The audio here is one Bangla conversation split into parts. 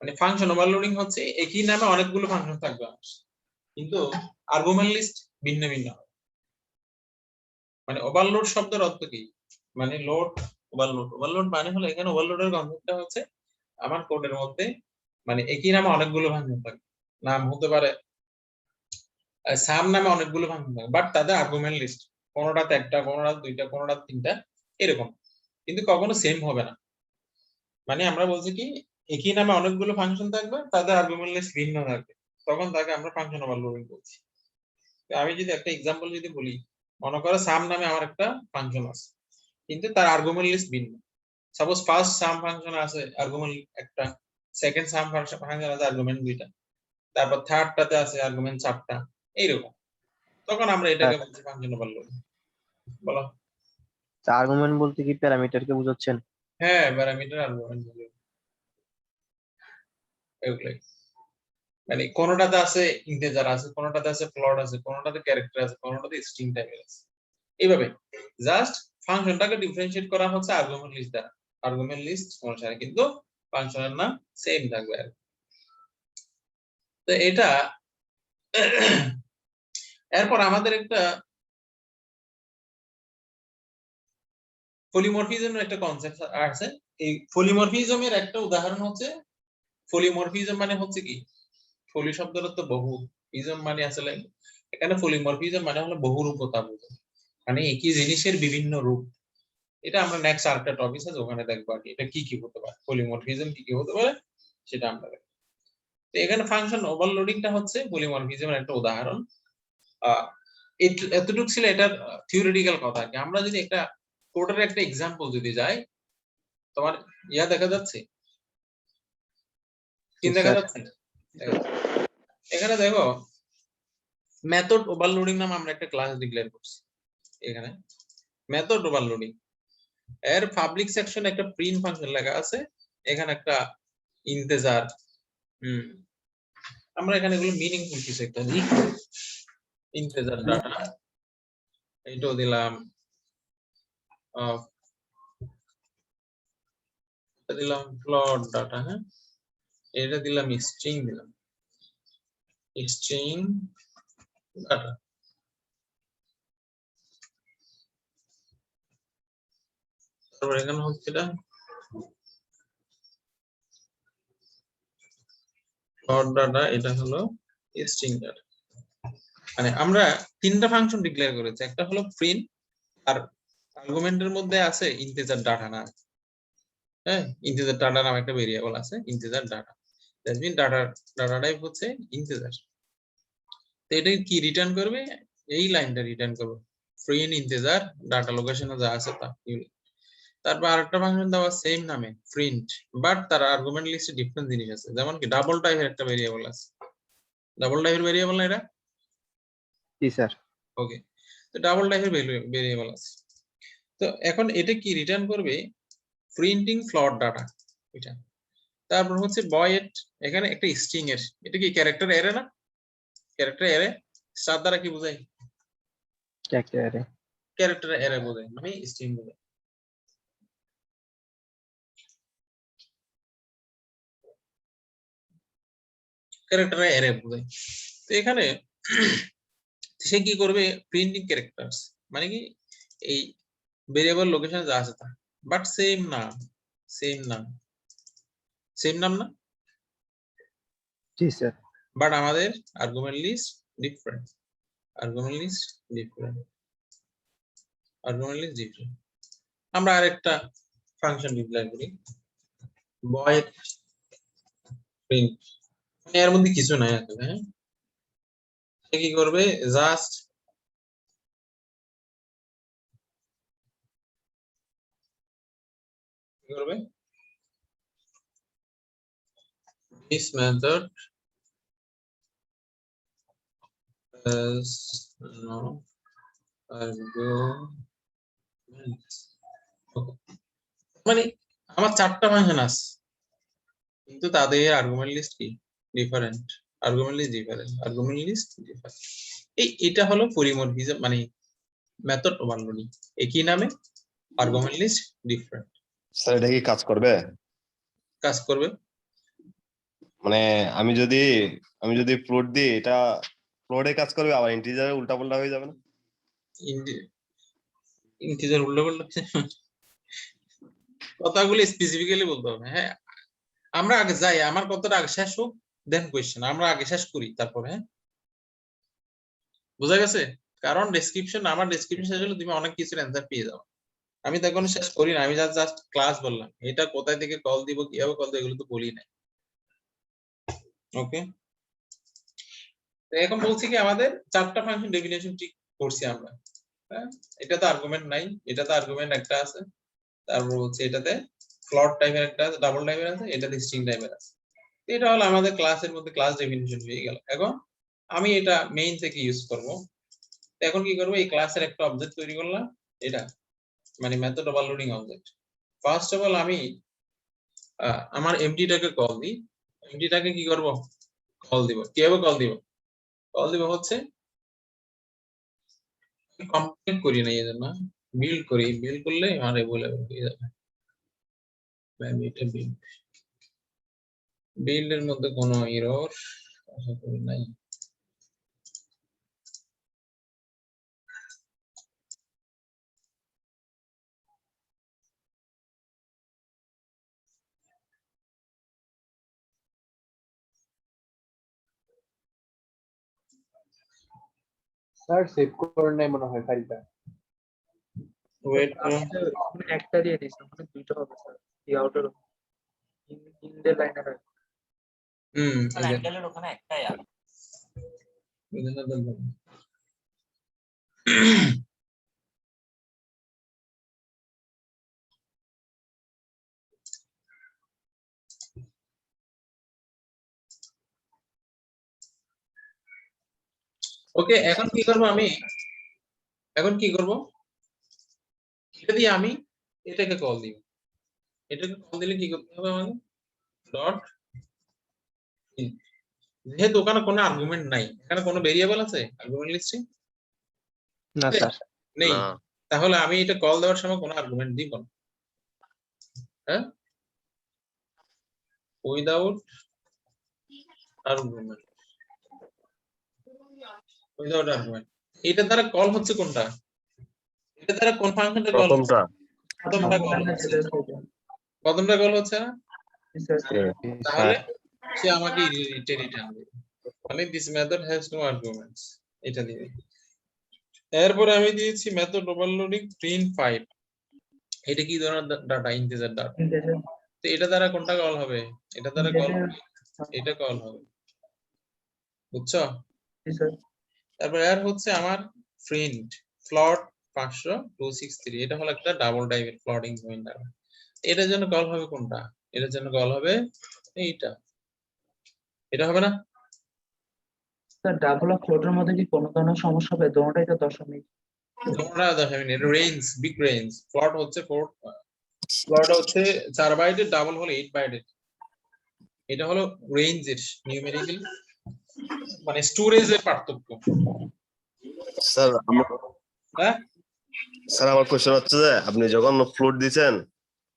মানে ফাংশন ওভারলোডিং হচ্ছে একই নামে অনেকগুলো ফাংশন থাকবে কিন্তু আর্গুমেন্ট লিস্ট ভিন্ন ভিন্ন হবে। মানে ওভারলোড শব্দের অর্থ কি? মানে লোড ওভারলোড মানে হলো এখানে ওভারলোডের কনসেপ্টটা হচ্ছে আমার কোডের মধ্যে মানে একই নামে অনেকগুলো ফাংশন থাকবে। নাম হতে পারে সাম নামে অনেকগুলো ফাংশন থাকবে, বাট তাদের আর্গুমেন্ট লিস্ট কোনোটাতে একটা, কোনোটাতে দুইটা, কোনোটাতে তিনটা, এরকম, কিন্তু কখনো সেম হবে না। মানে আমরা বলছি কি একই নামে অনেকগুলো ফাংশন থাকবে, তাদের আর্গুমেন্ট লিস্ট ভিন্ন থাকবে, তখন তাকে আমরা ফাংশন ওভারলোডিং বলছি। আমি যদি একটা এক্সাম্পল যদি বলি, মনে করো সাম নামে আমার একটা ফাংশন আছে কিন্তু তার আর্গুমেন্ট লিস্ট ভিন্ন। সাপোজ ফার্স্ট সাম ফাংশন আছে আর্গুমেন্ট একটা, সেকেন্ড সাম ফাংশন আছে আর্গুমেন্ট দুইটা, তারপর থার্ডটাতে আছে আর্গুমেন্ট চারটা, এইরকম, তখন আমরা এটাকে বলছি ফাংশন ওভারলোডিং। বলো। আর্গুমেন্ট বলতে কি প্যারামিটারকে বোঝাচ্ছেন? হ্যাঁ, প্যারামিটার আর্গুমেন্ট এগুলাই। মানে কোনটাতে আছে ইন্টিজার আছে, কোনটাতে আছে ফ্লোট আছে, কোনটাতে ক্যারেক্টার আছে, কোনটাতে স্ট্রিং টাইপের আছে, এইভাবে জাস্ট ফাংশনটাকে ডিফারেন্সিয়েট করা হচ্ছে আর্গুমেন্ট লিস্ট দ্বারা, আর্গুমেন্ট লিস্ট অনুসারে, কিন্তু ফাংশনের নাম সেম থাকবে আর। তো এটা এরপর আমাদের একটা পলিমরফিজমের একটা কনসেপ্ট আছে। এই পলিমরফিজমের একটা উদাহরণ হচ্ছে, পলিমরফিজম মানে হচ্ছে কি, পলি শব্দের অর্থ বহু, ইজম মানে আসলে এখানে পলিমরফিজম মানে হলো বহুরূপতা বোঝায়, মানে একই জিনিসের বিভিন্ন রূপ। এটা আমরা নেক্সট আরেকটা টপিক আছে ওখানে দেখবো আর কি, এটা কি কি হতে পারে, পলিমরফিজম কি কি হতে পারে সেটা আমরা দেখবো। তো এখানে ফাংশন ওভারলোডিংটা হচ্ছে পলিমরফিজমের একটা উদাহরণ। এতটুকু ছিল এটার থিওরিটিক্যাল কথা আর কি। আমরা যদি একটা কোডের একটা এক্সাম্পল যদি যাই, তোমার ইয়া দেখা যাচ্ছে, কি দেখা যাচ্ছে? এখানে দেখো মেথড ওভারলোডিং নাম আমরা একটা ক্লাস ডিক্লেয়ার করছি। এখানে মেথড ওভারলোডিং এর পাবলিক সেকশনে একটা প্রিন্ট ফাংশন লেখা আছে, এখানে একটা ইন্টিজার, আমরা এখানে এগুলো মিনিংফুল কিছু একটা দিই, ইন্টিজার ডাটা এটাও দিলাম, দিলাম ফ্লোট ডাটা, হ্যাঁ এটা দিলাম স্ট্রিং, দিলাম স্ট্রিং ডাটা। তারপর এখানে হচ্ছে এটা ফ্লোট ডাটা, এটা হলো স্ট্রিং ডাটা। মানে আমরা তিনটা ফাংশন ডিক্লেয়ার করেছি, একটা হলো প্রিন্ট, আর আর্গুমেন্টের মধ্যে আছে ইন্টিজার ডাটা না, হ্যাঁ ইন্টিজার ডাটা নামে একটা ভেরিয়েবল আছে, integer data, that mean data type হচ্ছে ইন্টিজার। তো এটা কি রিটার্ন করবে, এই লাইনটা রিটার্ন করবে, প্রিন্ট ইন্টিজার ডাটা লোকেশনে যা আছে তা। তারপর আরেকটা ফাংশন দেওয়া সেম নামে প্রিন্ট, বাট তার আর্গুমেন্ট লিস্টে ডিফারেন্ট জিনিস আছে, যেমন কি ডাবল টাইপের একটা ভেরিয়েবল আছে, ডাবল টাইপের ভেরিয়েবল না এটা? জি স্যার। ওকে, তো ডাবল টাইপের ভেরিয়েবল আছে। তো এখন এটা কি রিটার্ন করবে, প্রিন্টিং ফ্লোট ডাটা এটা। তারপর হচ্ছে ভয়েড, এখানে একটা স্ট্রিং এর, এটা কি ক্যারেক্টার অ্যারে না? ক্যারেক্টার অ্যারে স্টার দ্বারা কি বোঝায়? ক্যারেক্টার অ্যারে বোঝায়, মানে স্ট্রিং বোঝায়। ক্যারেক্টার অ্যারে বোঝায়। তো এখানে সে কি করবে, প্রিন্টিং ক্যারেক্টারস, মানে কি এই ভেরিয়েবল লোকেশন যা আছে তা, বাট সেম নাম, সেম নাম, সেম নাম না? জি স্যার। বাট আমাদের argument list different, argument list different, argument list different. আমরা আরেকটা ফাংশন ডিক্লেয়ার করি, ভয়েড প্রিন্ট, এর মধ্যে কিছু নাই আসলে, হ্যাঁ সে কি করবে, জাস্ট কি করবে, this method has no arguments. মানে আমার চারটা ফাংশন আছে কিন্তু তাদের আর্গুমেন্ট লিস্ট কি different, argument list different, argument list different. এটা হলো পলিমরফিজম, মানে মেথড ওভারলোডিং, একই নামে আর্গুমেন্ট লিস্ট ডিফারেন্ট। স্যার এটা কি কাজ করবে? কাজ করবে। মানে আমি যদি ফ্লোট দিই, এটা ফ্লোটে কাজ করবে, আবার ইন্টিজারে উল্টাপাল্টা হয়ে যাবে না? ইন্টিজার উল্টো পাল্টা কথাগুলো স্পেসিফিক্যালি বলতে হবে। হ্যাঁ, আমরা আগে যাই, আমার কথাটা আগে শেষ হোক, দেন কোয়েশ্চেন আমরা আগে শেষ করি, তারপর। হ্যাঁ, বোঝা গেছে? কারণ আমার ডেসক্রিপশন শেষ হলে তুমি অনেক কিছুর অ্যান্সার পেয়ে যাও। আমি তো এখনো শেষ করি না, আমি জাস্ট ক্লাস বললাম। এটা কোথায় থেকে কল দিব, কিভাবে কল দিব, এগুলো তো বলি না। ওকে, এখন বলছি কি আমাদের 4টা ফাংশন ডেফিনেশন ঠিক করছি আমরা। হ্যাঁ, এটা তো আর্গুমেন্ট নাই, এটা তো আর্গুমেন্ট একটা আছে, তারপর হচ্ছে এটাতে ফ্লোট টাইপের একটা আছে, ডাবল টাইপের আছে, এটাতে স্ট্রিং টাইপের আছে। এটা হলো আমাদের ক্লাসের মধ্যে ক্লাস ডেফিনিশন হয়ে গেল। এখন আমি এটা মেইন থেকে ইউজ করব। এখন কি করব, এই ক্লাসের একটা অবজেক্ট তৈরি করলাম, এটা মানে method overloading object. First of all আমি আমার এমটিটাকে কল দিই। এমটিটাকে কি করব, কল দিব। কিভাবে কল দিব? কল দিব হচ্ছে কমপ্লিট করি না, এই জন্য বিল্ড করি। বিল্ড করলে আমার অ্যাভেলেবল হয়ে যাবে। আমি এটা বিল্ডের মধ্যে কোনো এরর আশা করি নাই। স্যার সেভ করে নাই মনে হয় ফাইলটা। ওয়েট, একটা দিয়ে দিস, আমাদের দুইটা হবে sir. The outer in the liner. অ্যাঙ্গেলের ওখানে একটাই আছে। ওকে, এখন কি করব আমি, এখন কি করব, এটা দিয়ে আমি এটাকে কল দিব। এটাকে কল দিলে কি করতে হবে আমাকে, ডট, যেহেতু ওখানে কোনো আর্গুমেন্ট নাই, এখানে কোনো ভেরিয়েবল আছে আর্গুমেন্ট লিস্টে না স্যার। নেই, না। তাহলে আমি এটা কল দেওয়ার সময় কোনো আর্গুমেন্ট দিব না। হ্যাঁ, উইদাউট আর্গুমেন্ট, উইদাউট আর্গুমেন্ট। এটা দ্বারা কল হচ্ছে কোনটা, এটা দ্বারা কোন ফাংশনটা কল হচ্ছে? প্রথমটা। প্রথমটা কল হচ্ছে না, তাহলে স্যার সে আমাকে রিটার্ন দেবে, মানে this method has no arguments, এটা দিবে। এরপরে আমি দিয়েছি মেথড ওভারলোডিং প্রিন্ট 5। এটা কি ধরনের ডাটা, ইন্টিজার ডাটা। তো এটা দ্বারা কোনটা কল হবে, এটা দ্বারা কল হবে, এটা কল হবে, বুঝছো? তারপর এর হচ্ছে আমার প্রিন্ট ফ্লোট 500 263, এটা হলো একটা ডাবল টাইপের ফ্লোটিং পয়েন্ট ডাটা। এটার জন্য কল হবে কোনটা, এটার জন্য কল হবে এইটা, এটা হবে না? স্যার ডাবল অফ ফ্লোটের মধ্যে কি কোনো ধরনের সমস্যা হবে? দোনোটাই তো দশমিক। তোমরা দেখেন এটা রেঞ্জ, বিগ রেঞ্জ। ফ্লোট হচ্ছে 4, ফ্লোট হচ্ছে 4 বাইটের, ডাবল হলো 8 বাইটের। এটা হলো রেঞ্জের নিউমেরিক্যাল মানে স্টোরেজের পার্থক্য। স্যার হ্যাঁ, আমার কোশ্চেন হচ্ছে যে আপনি যখন ফ্লোট দিয়েছেন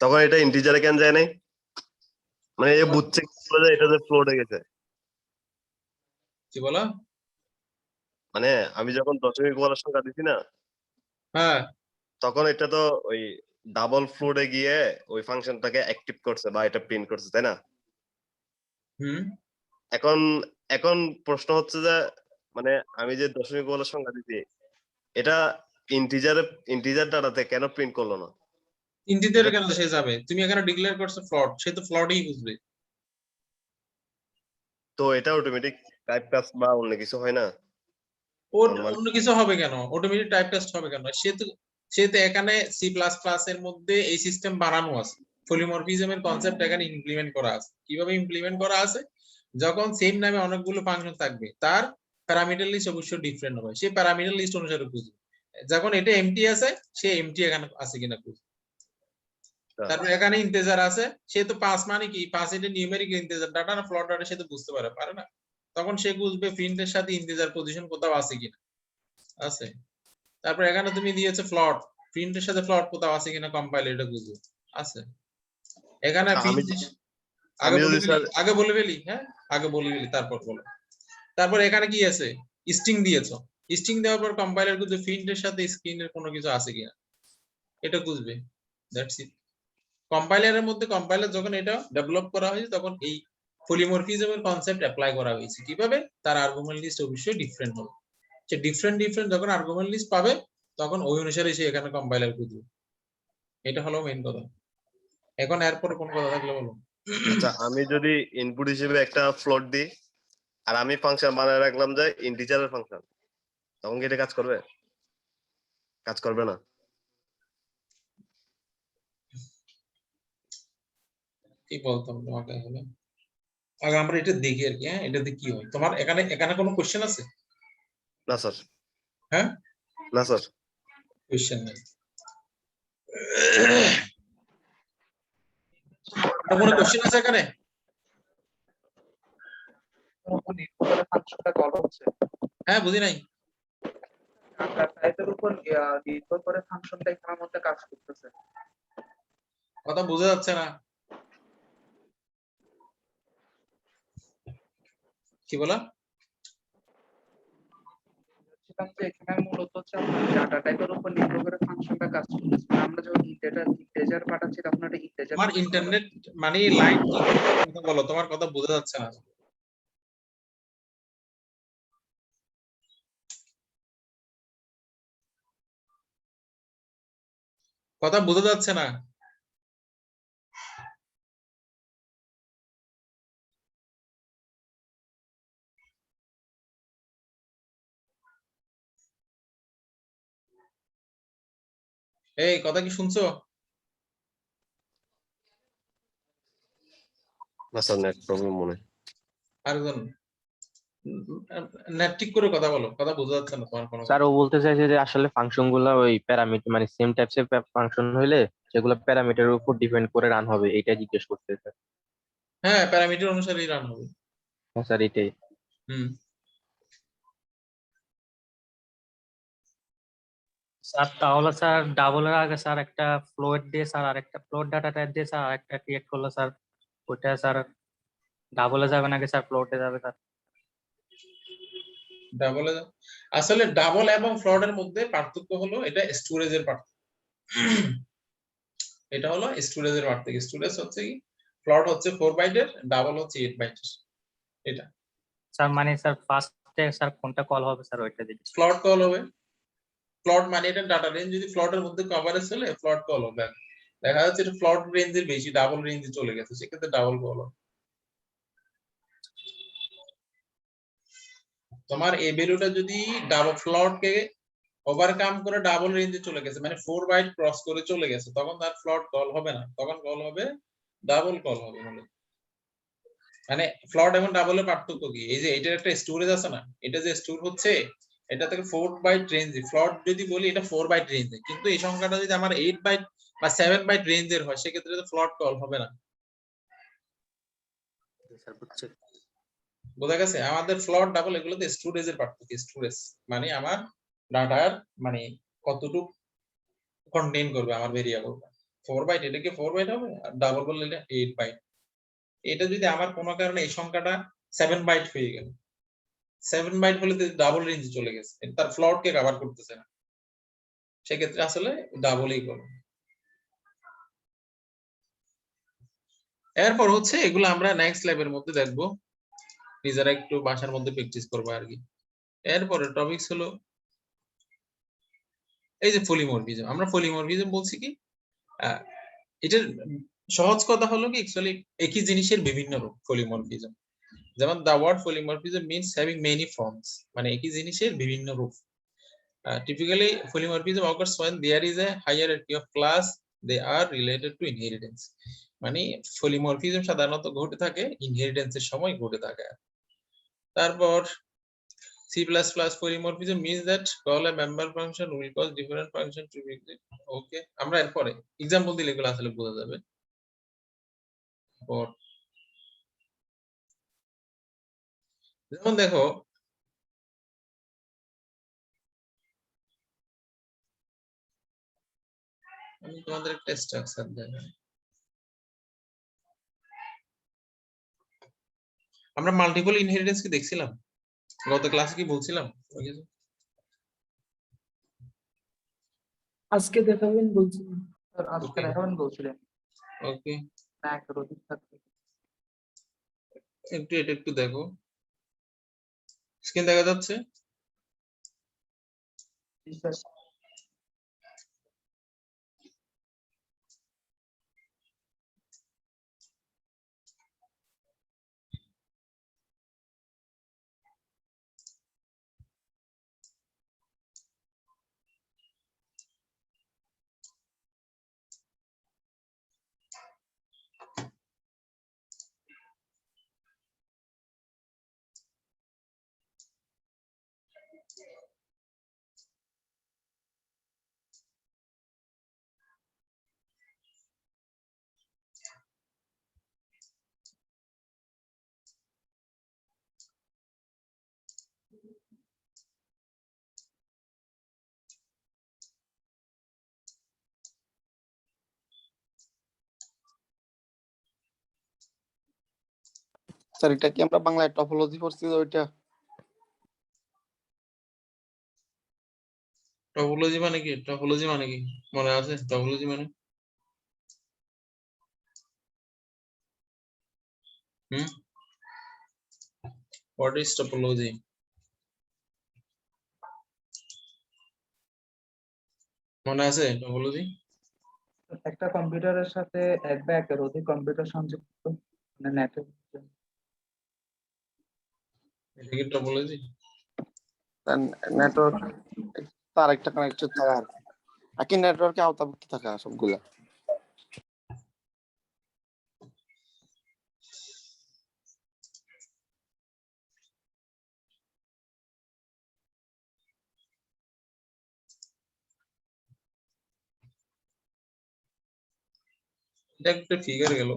তখন এটা ইন্টিজারে কেন যায় নাই? মানে এ বুঝছে যে এটা যে ফ্লোটে গেছে। কি বলা? মানে আমি যখন দশমিক বলার সংখ্যা দিছি না, হ্যাঁ, তখন এটা তো ওই ডাবল ফ্লোটে গিয়ে ওই ফাংশনটাকে অ্যাক্টিভ করছে বা এটা প্রিন্ট করছে, তাই না? এখন এখন প্রশ্ন হচ্ছে যে মানে আমি যে দশমিক বলার সংখ্যা দিছি এটা ইন্টিজার ডাটাতে কেন প্রিন্ট করলো না? ইন্টিজারে কেন সে যাবে? তুমি এখানে ডিক্লেয়ার করছো ফ্লোট, সে তো ফ্লোটই বুঝবে। তো এটা অটোমেটিক টাইপ কাস্ট বা অন্য কিছু হয় না? ওর Normal. অন্য কিছু হবে কেন, অটোমেটিক টাইপ টেস্ট হবে কেন? সে তো এখানে সি প্লাস প্লাস এর মধ্যে এই সিস্টেম বানানো আছে, পলিমরফিজমের কনসেপ্ট এখানে ইমপ্লিমেন্ট করা আছে। কিভাবে ইমপ্লিমেন্ট করা আছে, যখন সেম নামে অনেকগুলো ফাংশন থাকবে তার প্যারামিটার লিস্ট অবশ্যই ডিফারেন্ট হবে, সেই প্যারামিটার লিস্ট অনুসারে খুঁজবে। যখন এটা এমটি আছে, সে এমটি এখানে আছে কিনা খুঁজবে। তারপর এখানে ইন্টিজার আছে, সে তো 5 মানে কি 5 এটা নিউমেরিক ইন্টিজার ডাটা না ফ্লোট ডাটা, সে তো বুঝতে পারে না। তখন সে বুঝবে প্রিন্টের সাথে ইন্টিজার পজিশন কোথাও আছে কিনা, আছে। তারপর এখানে তুমি দিয়েছো ফ্লোট, প্রিন্টের সাথে ফ্লোট কোথাও আছে কিনা কম্পাইল এটা বুঝবে, আছে। এখানে আগে আমি বলে যদি ফেলি, স্যার আগে বলে ফেলি, হ্যাঁ আগে বলে ফেলি তারপর বলো। তারপর এখানে কি আছে, স্ট্রিং দিয়েছো, স্ট্রিং দেওয়ার পর কম্পাইলার খুঁজবে প্রিন্টের সাথে স্ক্রিনের কোনো কিছু আছে কিনা, এটা খুঁজবে, দ্যাটস ইট। কম্পাইলারের মধ্যে কম্পাইলার যখন এটা ডেভেলপ করা হয়েছে তখন এই পলিমরফিজমের কনসেপ্ট অ্যাপ্লাই করা হয়েছে। কিভাবে? তার আর্গুমেন্ট লিস্ট অবশ্যই ডিফারেন্ট হবে, সে ডিফারেন্ট যখন আর্গুমেন্ট লিস্ট পাবে তখন ওই অনুসারে সে এখানে কম্পাইলার খুঁজবে। এটা হলো মেইন কথা। এখন এরপরে কোন কথা থাকলে বলো। আচ্ছা, আমি যদি ইনপুট হিসেবে একটা ফ্লোট দিই আর আমি ফাংশন বানায় রাখলাম যে ইন্টিজারের ফাংশন, তখন কি এটা কাজ করবে? কাজ করবে না। কি বলতাম তোমাকে এখানে, আগে আমরা এটা দেখি আর কি। হ্যাঁ এটাতে কি হয়, তোমার এখানে এখানে কোনো কোশ্চেন আছে? না স্যার, হ্যাঁ না স্যার। কোশ্চেন নেই। আর কোনো কোশ্চেন আছে এখানে? উপর নির্ভর করে ফাংশনটা কল হচ্ছে, হ্যাঁ বুঝি নাই। ডাটা টাইপের উপর নির্ভর করে ফাংশনটা এখানের মধ্যে কাজ করতেছে। কথা বোঝা যাচ্ছে না, কি বলা? বলছিলাম যে এখানে মূলত হচ্ছে আপনার ডাটা টাইপের উপর নির্ভর করে ফাংশনটা কাজ করতেছে। মানে আমরা যখন ইন্টিজার পাঠাচ্ছি তখন এটা ইন্টিজার তোমার ইন্টারনেট মানে লাইন কি কথা বলো, তোমার কথা বোঝা যাচ্ছে না। কথা বোঝা যাচ্ছে না। এই কথা কি শুনছো? না স্যার, নেট প্রবলেম মনে হয়। আরেকজন নেট ঠিক করে কথা বলো, কথা বোঝা যাচ্ছে না তোমার কোনো স্যার কথা। ও বলতে চাইছে যে আসলে ফাংশন গুলা ওই প্যারামিটার মানে সেম টাইপস এর ফাংশন হইলে সেগুলো প্যারামিটারের উপর ডিপেন্ড করে রান হবে, এটা জিজ্ঞেস করতে স্যার। হ্যাঁ প্যারামিটার অনুসারেই রান হবে। হ্যাঁ স্যার এটাই। হুম। স্যার তাহলে স্যার ডাবলের আগে স্যার একটা ফ্লোট দিয়ে স্যার আরেকটা ফ্লোট ডাটা টাইপ দিয়ে স্যার আরেকটা ক্রিয়েট করলো স্যার, ওইটা স্যার ডাবলে যাবে নাকি স্যার ফ্লোটে যাবে স্যার? ডাবল, আসলে ডাবল এবং ফ্লটের মধ্যে পার্থক্য হলো এটা স্টোরেজের পার্থক্য। এটা হলো স্টোরেজের পার্থক্য। স্টোরেজ হচ্ছে কি, ফ্লট হচ্ছে 4 বাইটের, ডাবল হচ্ছে 8 বাইটের। এটা স্যার মানে স্যার ফার্স্টে স্যার কোনটা কল হবে স্যার ওইটা দিন। ফ্লট কল হবে। ফ্লট মানে এটা ডাটা রেঞ্জ যদি ফ্লটের মধ্যে কভারেজ চলে ফ্লট কল হবে। দেখা যাচ্ছে এটা ফ্লট রেঞ্জের বেশি, ডাবল রেঞ্জে চলে গেছে, সেক্ষেত্রে ডাবল কল হবে। তোমার এই ভ্যালুটা যদি ডাবল ফ্লট কে ওভারকাম করে ডাবল রেঞ্জে চলে গেছে, মানে 4 বাইট ক্রস করে চলে গেছে, তখন তার ফ্লট কল হবে না, তখন কল হবে ডাবল কল হবে। মানে ফ্লট এবং ডাবলের পার্থক্য কি, এই যে এটার একটা স্টোরেজ আছে না, এটা যে স্টোর হচ্ছে এটা থেকে 4 বাইট রেঞ্জে, ফ্লট যদি বলি এটা 4 বাইট রেঞ্জে, কিন্তু এই সংখ্যাটা যদি আমার 8 বাইট বা 7 বাইট রেঞ্জের হয় সেক্ষেত্রে তো ফ্লট কল হবে না। স্যার বুঝছি। বোঝা গেছে? আমাদের ফ্লট ডাবল এগুলোতে স্টোরেজের পার্থক্য। স্টোরেজ মানে আমার ডাটার মানে কতটুকু কন্টেইন করবে আমার ভেরিয়েবল। 4 বাইট, এটা কি 4 বাইট হবে, আর ডাবল বললে এটা 8 বাইট। এটা যদি আমার কোনো কারণে এই সংখ্যাটা 7 বাইট হয়ে গেল, 7 বাইট হলে তো ডাবল রেঞ্জে চলে গেছে, এটা তার ফ্লট কে কভার করতেছে না, সেক্ষেত্রে আসলে ডাবলই করো। এরপর হচ্ছে এগুলো আমরা নেক্সট ল্যাবের মধ্যে দেখবো, নিজেরা একটু বাসার মধ্যে প্র্যাকটিস করবো আর কি। এরপরে টপিকস হলো এই যে পলিমরফিজম। আমরা পলিমরফিজম বলছি কি, এটার সহজ কথা হলো কি অ্যাকচুয়ালি একই জিনিসের বিভিন্ন রূপ পলিমরফিজম। যেমন the word polymorphism means having many forms, মানে একই জিনিসের বিভিন্ন রূপ। Typically, polymorphism occurs when there is a hierarchy of class they are related to inheritance. মানে polymorphism সাধারণত ঘটে থাকে ইনহেরিটেন্স এর সময় ঘটে থাকে। তারপর C++ polymorphism means that call a member function will cause different function to be exist. ওকে, আমরা এরপরে एग्जांपल দিলে এগুলো আসলে বোঝা যাবে। তারপর যেমন দেখো আমি তোমাদের একটা স্ট্রাকচার দেখাই। আমরা মাল্টিপল ইনহেরিটেন্স কি দেখছিলাম গত ক্লাসে, কি বলছিলাম? আজকে দেখাবেন বলছিলেন। স্যার আজকে Okay. দেখাবেন বলছিলেন ওকে, না একের অধিক থাকবে। এটা একটু দেখো, স্ক্রিন দেখা যাচ্ছে? জি স্যার। স্যার এটা কি আমরা বাংলায় টপোলজি পড়ছি ওইটা? টপোলজি মানে কি? টপোলজি মানে কি মনে আছে? টপোলজি মানে হোয়াট ইজ টপোলজি? মনে আছে টপোলজি? একটা কম্পিউটারের সাথে এক বা একের অধিক কম্পিউটার সংযুক্ত, মানে নেটওয়ার্ক। এটা কি টপোলজি? নেটওয়ার্ক তার একটা কানেক্টর থাকা আর কি। একই নেটওয়ার্কে আওতাভুক্ত থাকা সবগুলা। এটা একটা ফিগার গেল।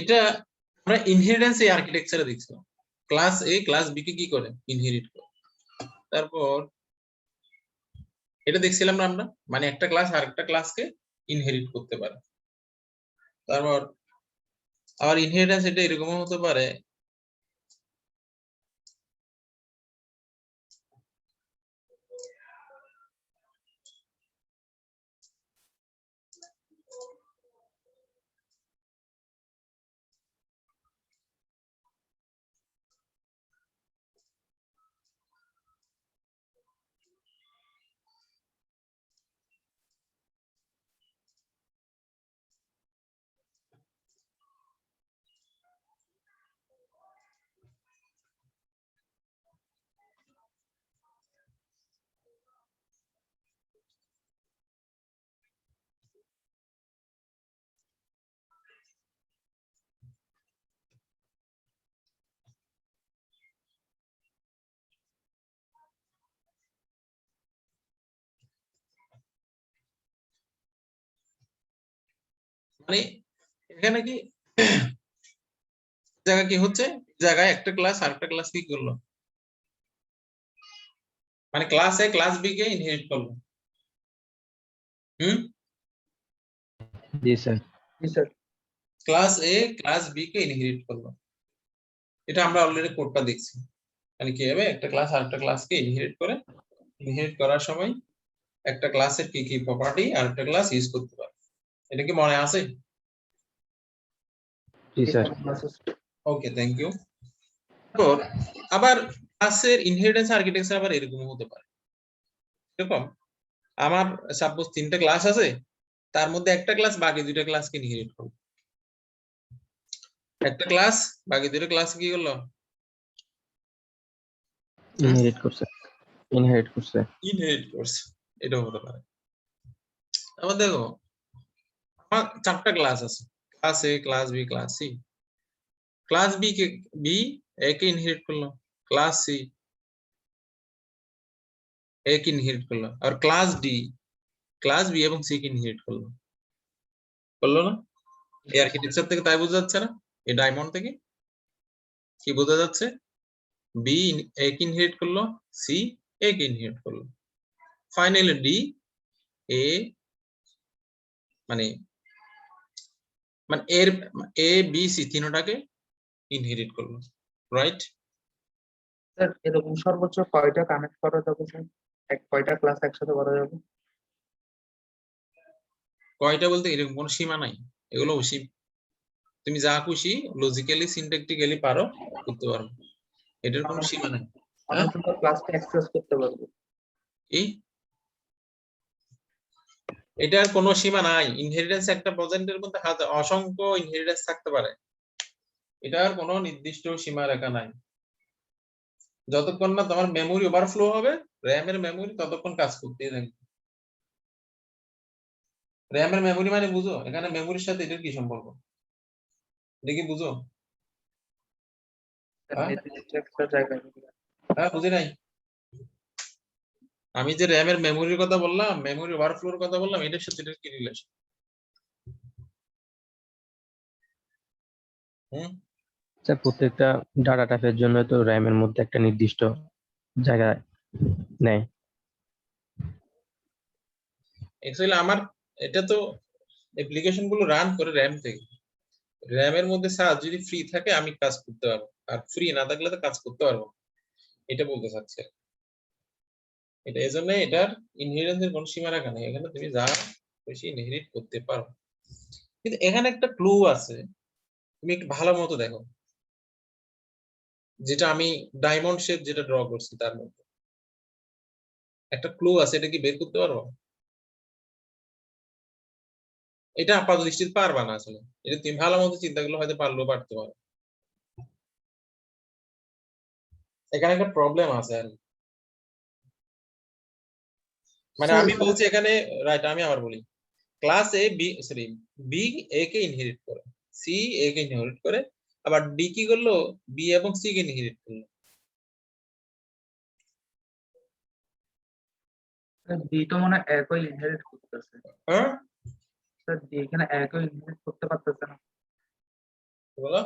এটা আমরা ইনহেরিটেন্স এই আর্কিটেকচারে দেখছিলাম। ক্লাস এ ক্লাস বি কে কি করে? ইনহেরিট করে। তারপর এটা দেখছিলাম না আমরা, মানে একটা ক্লাস আরেকটা ক্লাসকে ইনহেরিট করতে পারে। তারপর আবার ইনহেরিটেন্স এটা এরকমও হতে পারে, মানে এখানে কি জায়গা কি হচ্ছে, জায়গায় একটা ক্লাস আরেকটা ক্লাস কি করলো, মানে class A class B K inherit করলো। জি sir. G sir. Class A class B K inherit করলো। এটা আমরা অলরেডি কোডটা দেখছি, মানে কিভাবে একটা ক্লাস আরেকটা ক্লাসকে ইনহেরিট করে। ইনহেরিট করার সময় একটা ক্লাসের কি কি প্রপার্টি আরেকটা ক্লাস ইউজ করতে পারে। এটা কি মনে আছে? জি স্যার। Okay, thank you. তারপর আবার ক্লাসের ইনহেরিটেন্স আর্কিটেকচার আবার এরকম হতে পারে। এরকম আমার সাপোজ 3টা ক্লাস আছে, তার মধ্যে একটা ক্লাস বাকি 2টা ক্লাসকে ইনহেরিট করলো। একটা ক্লাস বাকি 2টা ক্লাস কি করলো? ইনহেরিট করছে। ইনহেরিট করছে। ইনহেরিট করছে। এটাও হতে পারে। আবার দেখো আমার 4টা ক্লাস আছে, class A class B class C. Class B কে বি এ কে ইনহেরিট করলো, ক্লাস সি এ কে ইনহেরিট করলো, আর ক্লাস ডি ক্লাস বি এবং সি কে ইনহেরিট করলো, করলো না? এই আর্কিটেকচার থেকে তাই বোঝা যাচ্ছে না? এই ডায়মন্ড থেকে কি বোঝা যাচ্ছে? বি এ কে ইনহেরিট করলো, সি এ কে ইনহেরিট করলো, ফাইনালি ডি এ মানে মানে এর এ বি সি তিনটাকে ইনহেরিট করলো, রাইট? স্যার এরকম সর্বোচ্চ কয়টা কানেক্ট করা যাবে স্যার? কয়টা ক্লাস একসাথে করা যাবে? কয়টা বলতে এরকম কোনো সীমা নাই, এগুলো অসীম। তুমি যা খুশি লজিক্যালি সিনট্যাকটিক্যালি পারো করতে পারো, এটার কোনো সীমা নাই। হ্যাঁ অনেকগুলো ক্লাসকে অ্যাক্সেস করতে পারবো। এই এটার কোনো সীমা নাই। ইনহেরিটেন্স একটা প্রজেক্টের মধ্যে অসংখ্য ইনহেরিটেন্স থাকতে পারে, এটার কোনো নির্দিষ্ট সীমা রেখা নাই। যতক্ষণ না তোমার মেমোরি ওভারফ্লো হবে, র্যামের মেমোরি ততক্ষণ কাজ করতেই থাকবে। র্যামের মেমোরি মানে বুঝো, এখানে মেমোরির সাথে এটার কি সম্পর্ক, এটা কি বুঝো? হ্যাঁ? নির্দিষ্ট একটা জায়গায়। হ্যাঁ বুঝি নাই। আমি যে র্যামের মেমোরির কথা বললাম, মেমোরি ওভারফ্লোর কথা বললাম, এটার সাথে এটার কি রিলেশন? হুম স্যার প্রত্যেকটা ডাটা টাইপের জন্য তো র্যামের মধ্যে একটা নির্দিষ্ট জায়গা নেয়। অ্যাকচুয়ালি আমার এটা তো অ্যাপ্লিকেশন গুলো রান করে র্যাম থেকে, র্যামের মধ্যে সার্চ যদি ফ্রি থাকে আমি কাজ করতে পারবো, আর ফ্রি না থাকলে তো কাজ করতে পারবো না। এটা বলতে চাচ্ছি আর কি। এটা এজন্য এটার ইনহেরিটেন্সের কোনো সীমা রাখা নেই, এখানে তুমি যা খুশি ইনহেরিট করতে পারো। কিন্তু এখানে একটা ক্লু আছে, তুমি একটু ভালো মতো দেখো, যেটা আমি ডায়মন্ড শেপ যেটা ড্র করছি তার মধ্যে একটা ক্লু আছে, এটা কি বের করতে পারবো? এটা আপাত দৃষ্টিতে পারবা না আসলে, এটা তুমি ভালো মতো চিন্তা করলে হয়তো পারলেও পারতে পারো। এখানে একটা প্রবলেম আছে আর কি। মানে আমি বলছি এখানে, রাইট, আমি আবার বলি, class A B sorry B A কে ইনহেরিট করে, সি এ কে ইনহেরিট করে, আবার ডি কি করলো, বি এবং সি কে ইনহেরিট করলো। ডি তো মনে হয় একই ইনহেরিট করতেছে। হ্যাঁ স্যার ডি এখানে একই ইনহেরিট করতে পারতেছে না। কি বলো?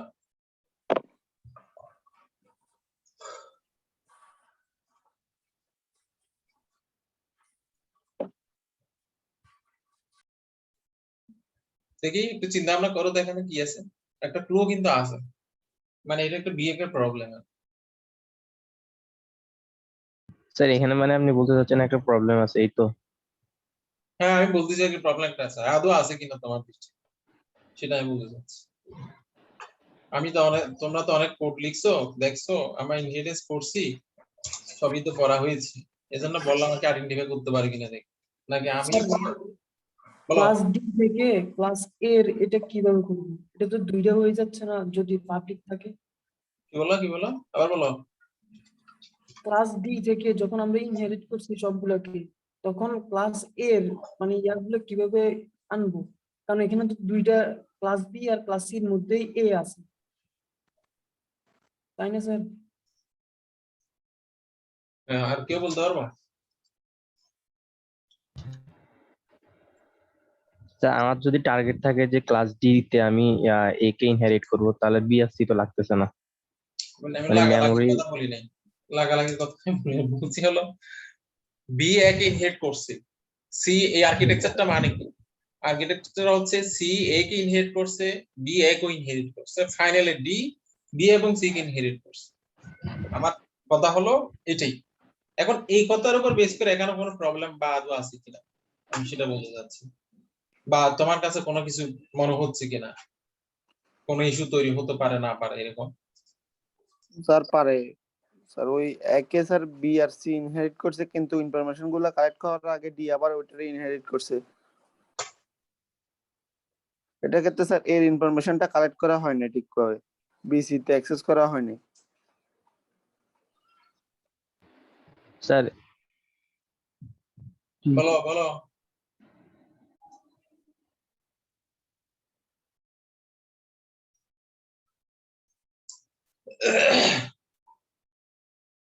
দেখি একটু চিন্তা ভাবনা করো তো এখানে কি আছে, একটা ক্লু কিন্তু আছে, মানে এটা একটা বিয়ে এর প্রবলেম। স্যার এখানে মানে আপনি বলতে চাচ্ছেন একটা প্রবলেম আছে, এই তো? হ্যাঁ আমি বলতে চাই যে প্রবলেমটা আছে, আদৌ আছে কিনা তোমার দৃষ্টি, সেটা আমি বলতে চাচ্ছি। আমি তো অনেক, তোমরা তো অনেক কোড লিখছো দেখছো, আমরা ইনহেরিটেন্স করছি, সবই তো করা হয়েছে, এজন্য বললাম আমাকে আইডেন্টিফাই করতে পারি কিনা দেখ, নাকি আমি বলো। ক্লাস ডি থেকে ক্লাস এর এটা কিভাবে করবো? এটা তো দুইটা হয়ে যাচ্ছে না যদি পাবলিক থাকে। কি বলো আবার বলো। ক্লাস ডি থেকে যখন আমরা ইনহেরিট করছি সবগুলোকে, তখন ক্লাস এর মানে ইয়াগুলো কিভাবে আনবো? কারণ এখানে তো দুইটা ক্লাস বি আর ক্লাস সি এর মধ্যেই এ আছে, তাই না স্যার? হ্যাঁ, আর কেউ বলতে পারবো? স্যার আমার যদি টার্গেট থাকে যে ক্লাস ডি তে আমি এ কে ইনহেরিট করবো, তাহলে বি আর সি তো লাগতেছে না। মানে আমি মানে লাগালাগির মেমোরি কথা বলি নাই, লাগালাগির কথা আমি বলি নাই। বলছি হলো বি একে ইনহেরিট করছে, সি এই আর্কিটেকচারটা মানে কি, আর্কিটেকচার হচ্ছে সি এ কে ইনহেরিট করছে, বি এ কে ইনহেরিট করছে, ফাইনালি ডি বি এবং সি কে ইনহেরিট করছে। আমার কথা হলো এটাই। এখন এই কথার উপর বেস করে এখানে কোনো প্রবলেম বা আদৌ আছে কিনা আমি সেটা বলতে চাচ্ছি, বা তোমার কাছে কোনো কিছু মনে হচ্ছে কিনা, কোনো ইস্যু তৈরি হতে পারে না পারে এরকম। স্যার পারে। স্যার ওই একে স্যার বি আর সি ইনহেরিট করছে, কিন্তু ইনফরমেশন গুলো কালেক্ট করার আগে ডি আবার ওইটারে ইনহেরিট করছে। এটা ক্ষেত্রে স্যার এর ইনফরমেশনটা কালেক্ট করা হয়নি ঠিকভাবে, বিসি তে অ্যাক্সেস করা হয়নি। স্যার বলো বলো।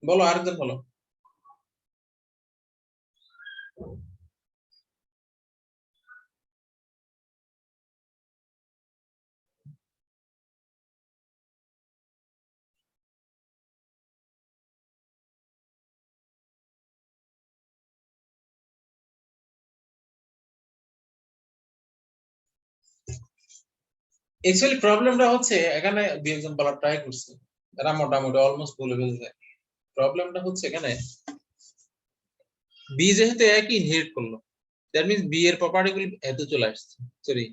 বলো আরেকজন বলো। অ্যাকচুয়ালি প্রবলেমটা হচ্ছে এখানে দুই একজন বলার ট্রাই করছে, তারা মোটামুটি অলমোস্ট বলে ফেলছে। প্রবলেমটা হচ্ছে এখানে বি যেহেতু একই ইনহেরিট করলো, দ্যাট মিন্স বি এর প্রপার্টি গুলো এতে চলে আসছে, সরি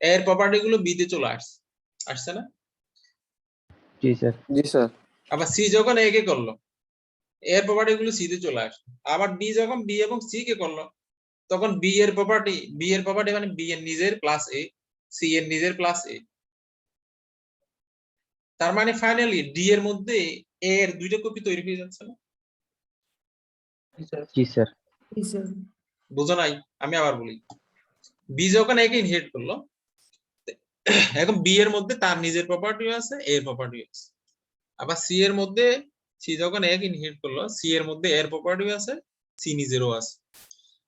এর প্রপার্টি গুলো বি তে চলে আসছে, আসছে না? জি স্যার। জি স্যার। আবার সি যখন এ কে করলো, এর প্রপার্টি গুলো সি তে চলে আসছে। আবার ডি যখন বি এবং সি কে করলো, তখন বি এর প্রপার্টি মানে বি এর নিজের প্লাস এ, সি এর নিজের প্লাস এ। তার মানে ফাইনালি ডি এর মধ্যে এ এর দুইটা কপি তৈরি হয়ে যাচ্ছে না? জি স্যার। জি স্যার। বুঝো নাই? আমি আবার বলি, বি যখন একে ইনহেরিট করলো, এখন বি এর মধ্যে তার নিজের প্রপার্টি আছে, এ এর প্রপার্টি আছে। আবার সি এর মধ্যে সি যখন এক ইনহেরিট করলো, সি এর মধ্যে এর প্রপার্টি আছে, সি নিজেরও আছে।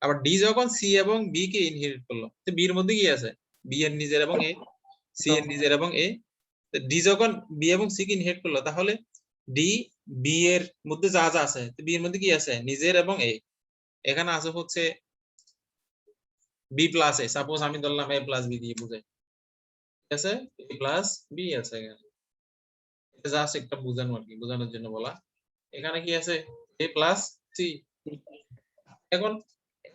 আবার ডি যখন সি এবং বি কে ইনহেরিট করলো, তো বি এর মধ্যে কি আছে? বি এর নিজের এবং এ, সি এর নিজের এবং এ। ডি যখন বি এবং সি কে ইনহেরিট করলো, তাহলে ডি বি এর মধ্যে যা যা আছে, বি এর মধ্যে কি আছে? নিজের এবং এ। এখানে আছে হচ্ছে বি প্লাস এ, সাপোজ আমি ধরলাম এ প্লাস বি দিয়ে বুঝাই, ঠিক আছে? এ প্লাস বি আছে এখানে, জাস্ট একটা বোঝানো আর কি, বোঝানোর জন্য বলা। এখানে কি আছে? এ প্লাস সি। এখন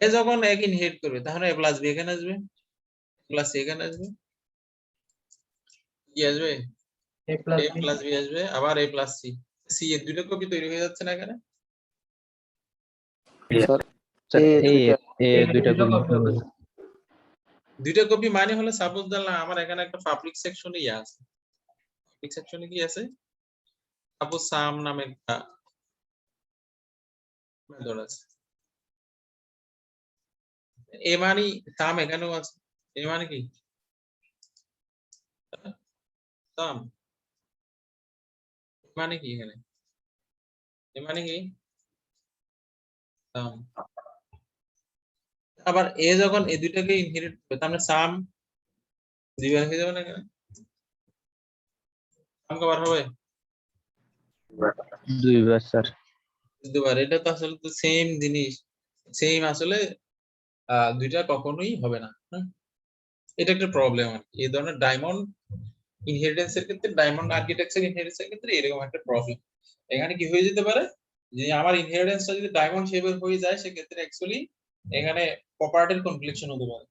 এ যখন এক ইনহেরিট করবে, তাহলে এ প্লাস বি এখানে আসবে, প্লাস সি এখানে আসবে, কি আসবে? এ প্লাস এ প্লাস বি আসবে, আবার এ প্লাস সি। সি এর দুটো কপি তৈরি হয়ে যাচ্ছে না এখানে? স্যার এ এই দুইটা। দুইটা কপি। দুইটা কপি মানে হলে সাপোজ ধরলাম আমার এখানে একটা পাবলিক সেকশনে ইয়ে আছে, পাবলিক সেকশনে কি আছে? সাপোজ সাম নামে একটা মেথড আছে, এ মানে সাম এখানেও আছে, এ মানে কি? সাম মানে কি এখানে? এ মানে কি? সাম। আবার এ যখন এই দুইটাকে ইনহেরিট করবে, তার মানে সাম দুইবার হয়ে যাবে না এখানে? সাম কবার হবে? দুইবার স্যার। দুবার। এটা তো আসলে তো সেম জিনিস, সেম আসলে দুইটা কখনোই হবে না। এটা একটা প্রবলেম আর কি। এই ধরনের ডায়মন্ড ইনহেরিটেন্স এর ক্ষেত্রে, ডায়মন্ড আর্কিটেকচার ইনহেরিটেন্স এর ক্ষেত্রে এরকম একটা প্রবলেম। এখানে কি হয়ে যেতে পারে যে আমার ইনহেরিটেন্সটা যদি ডায়মন্ড শেপের হয়ে যায়, সেক্ষেত্রে অ্যাকচুয়ালি এখানে প্রপার্টির কনফ্লিকশন হতে পারে।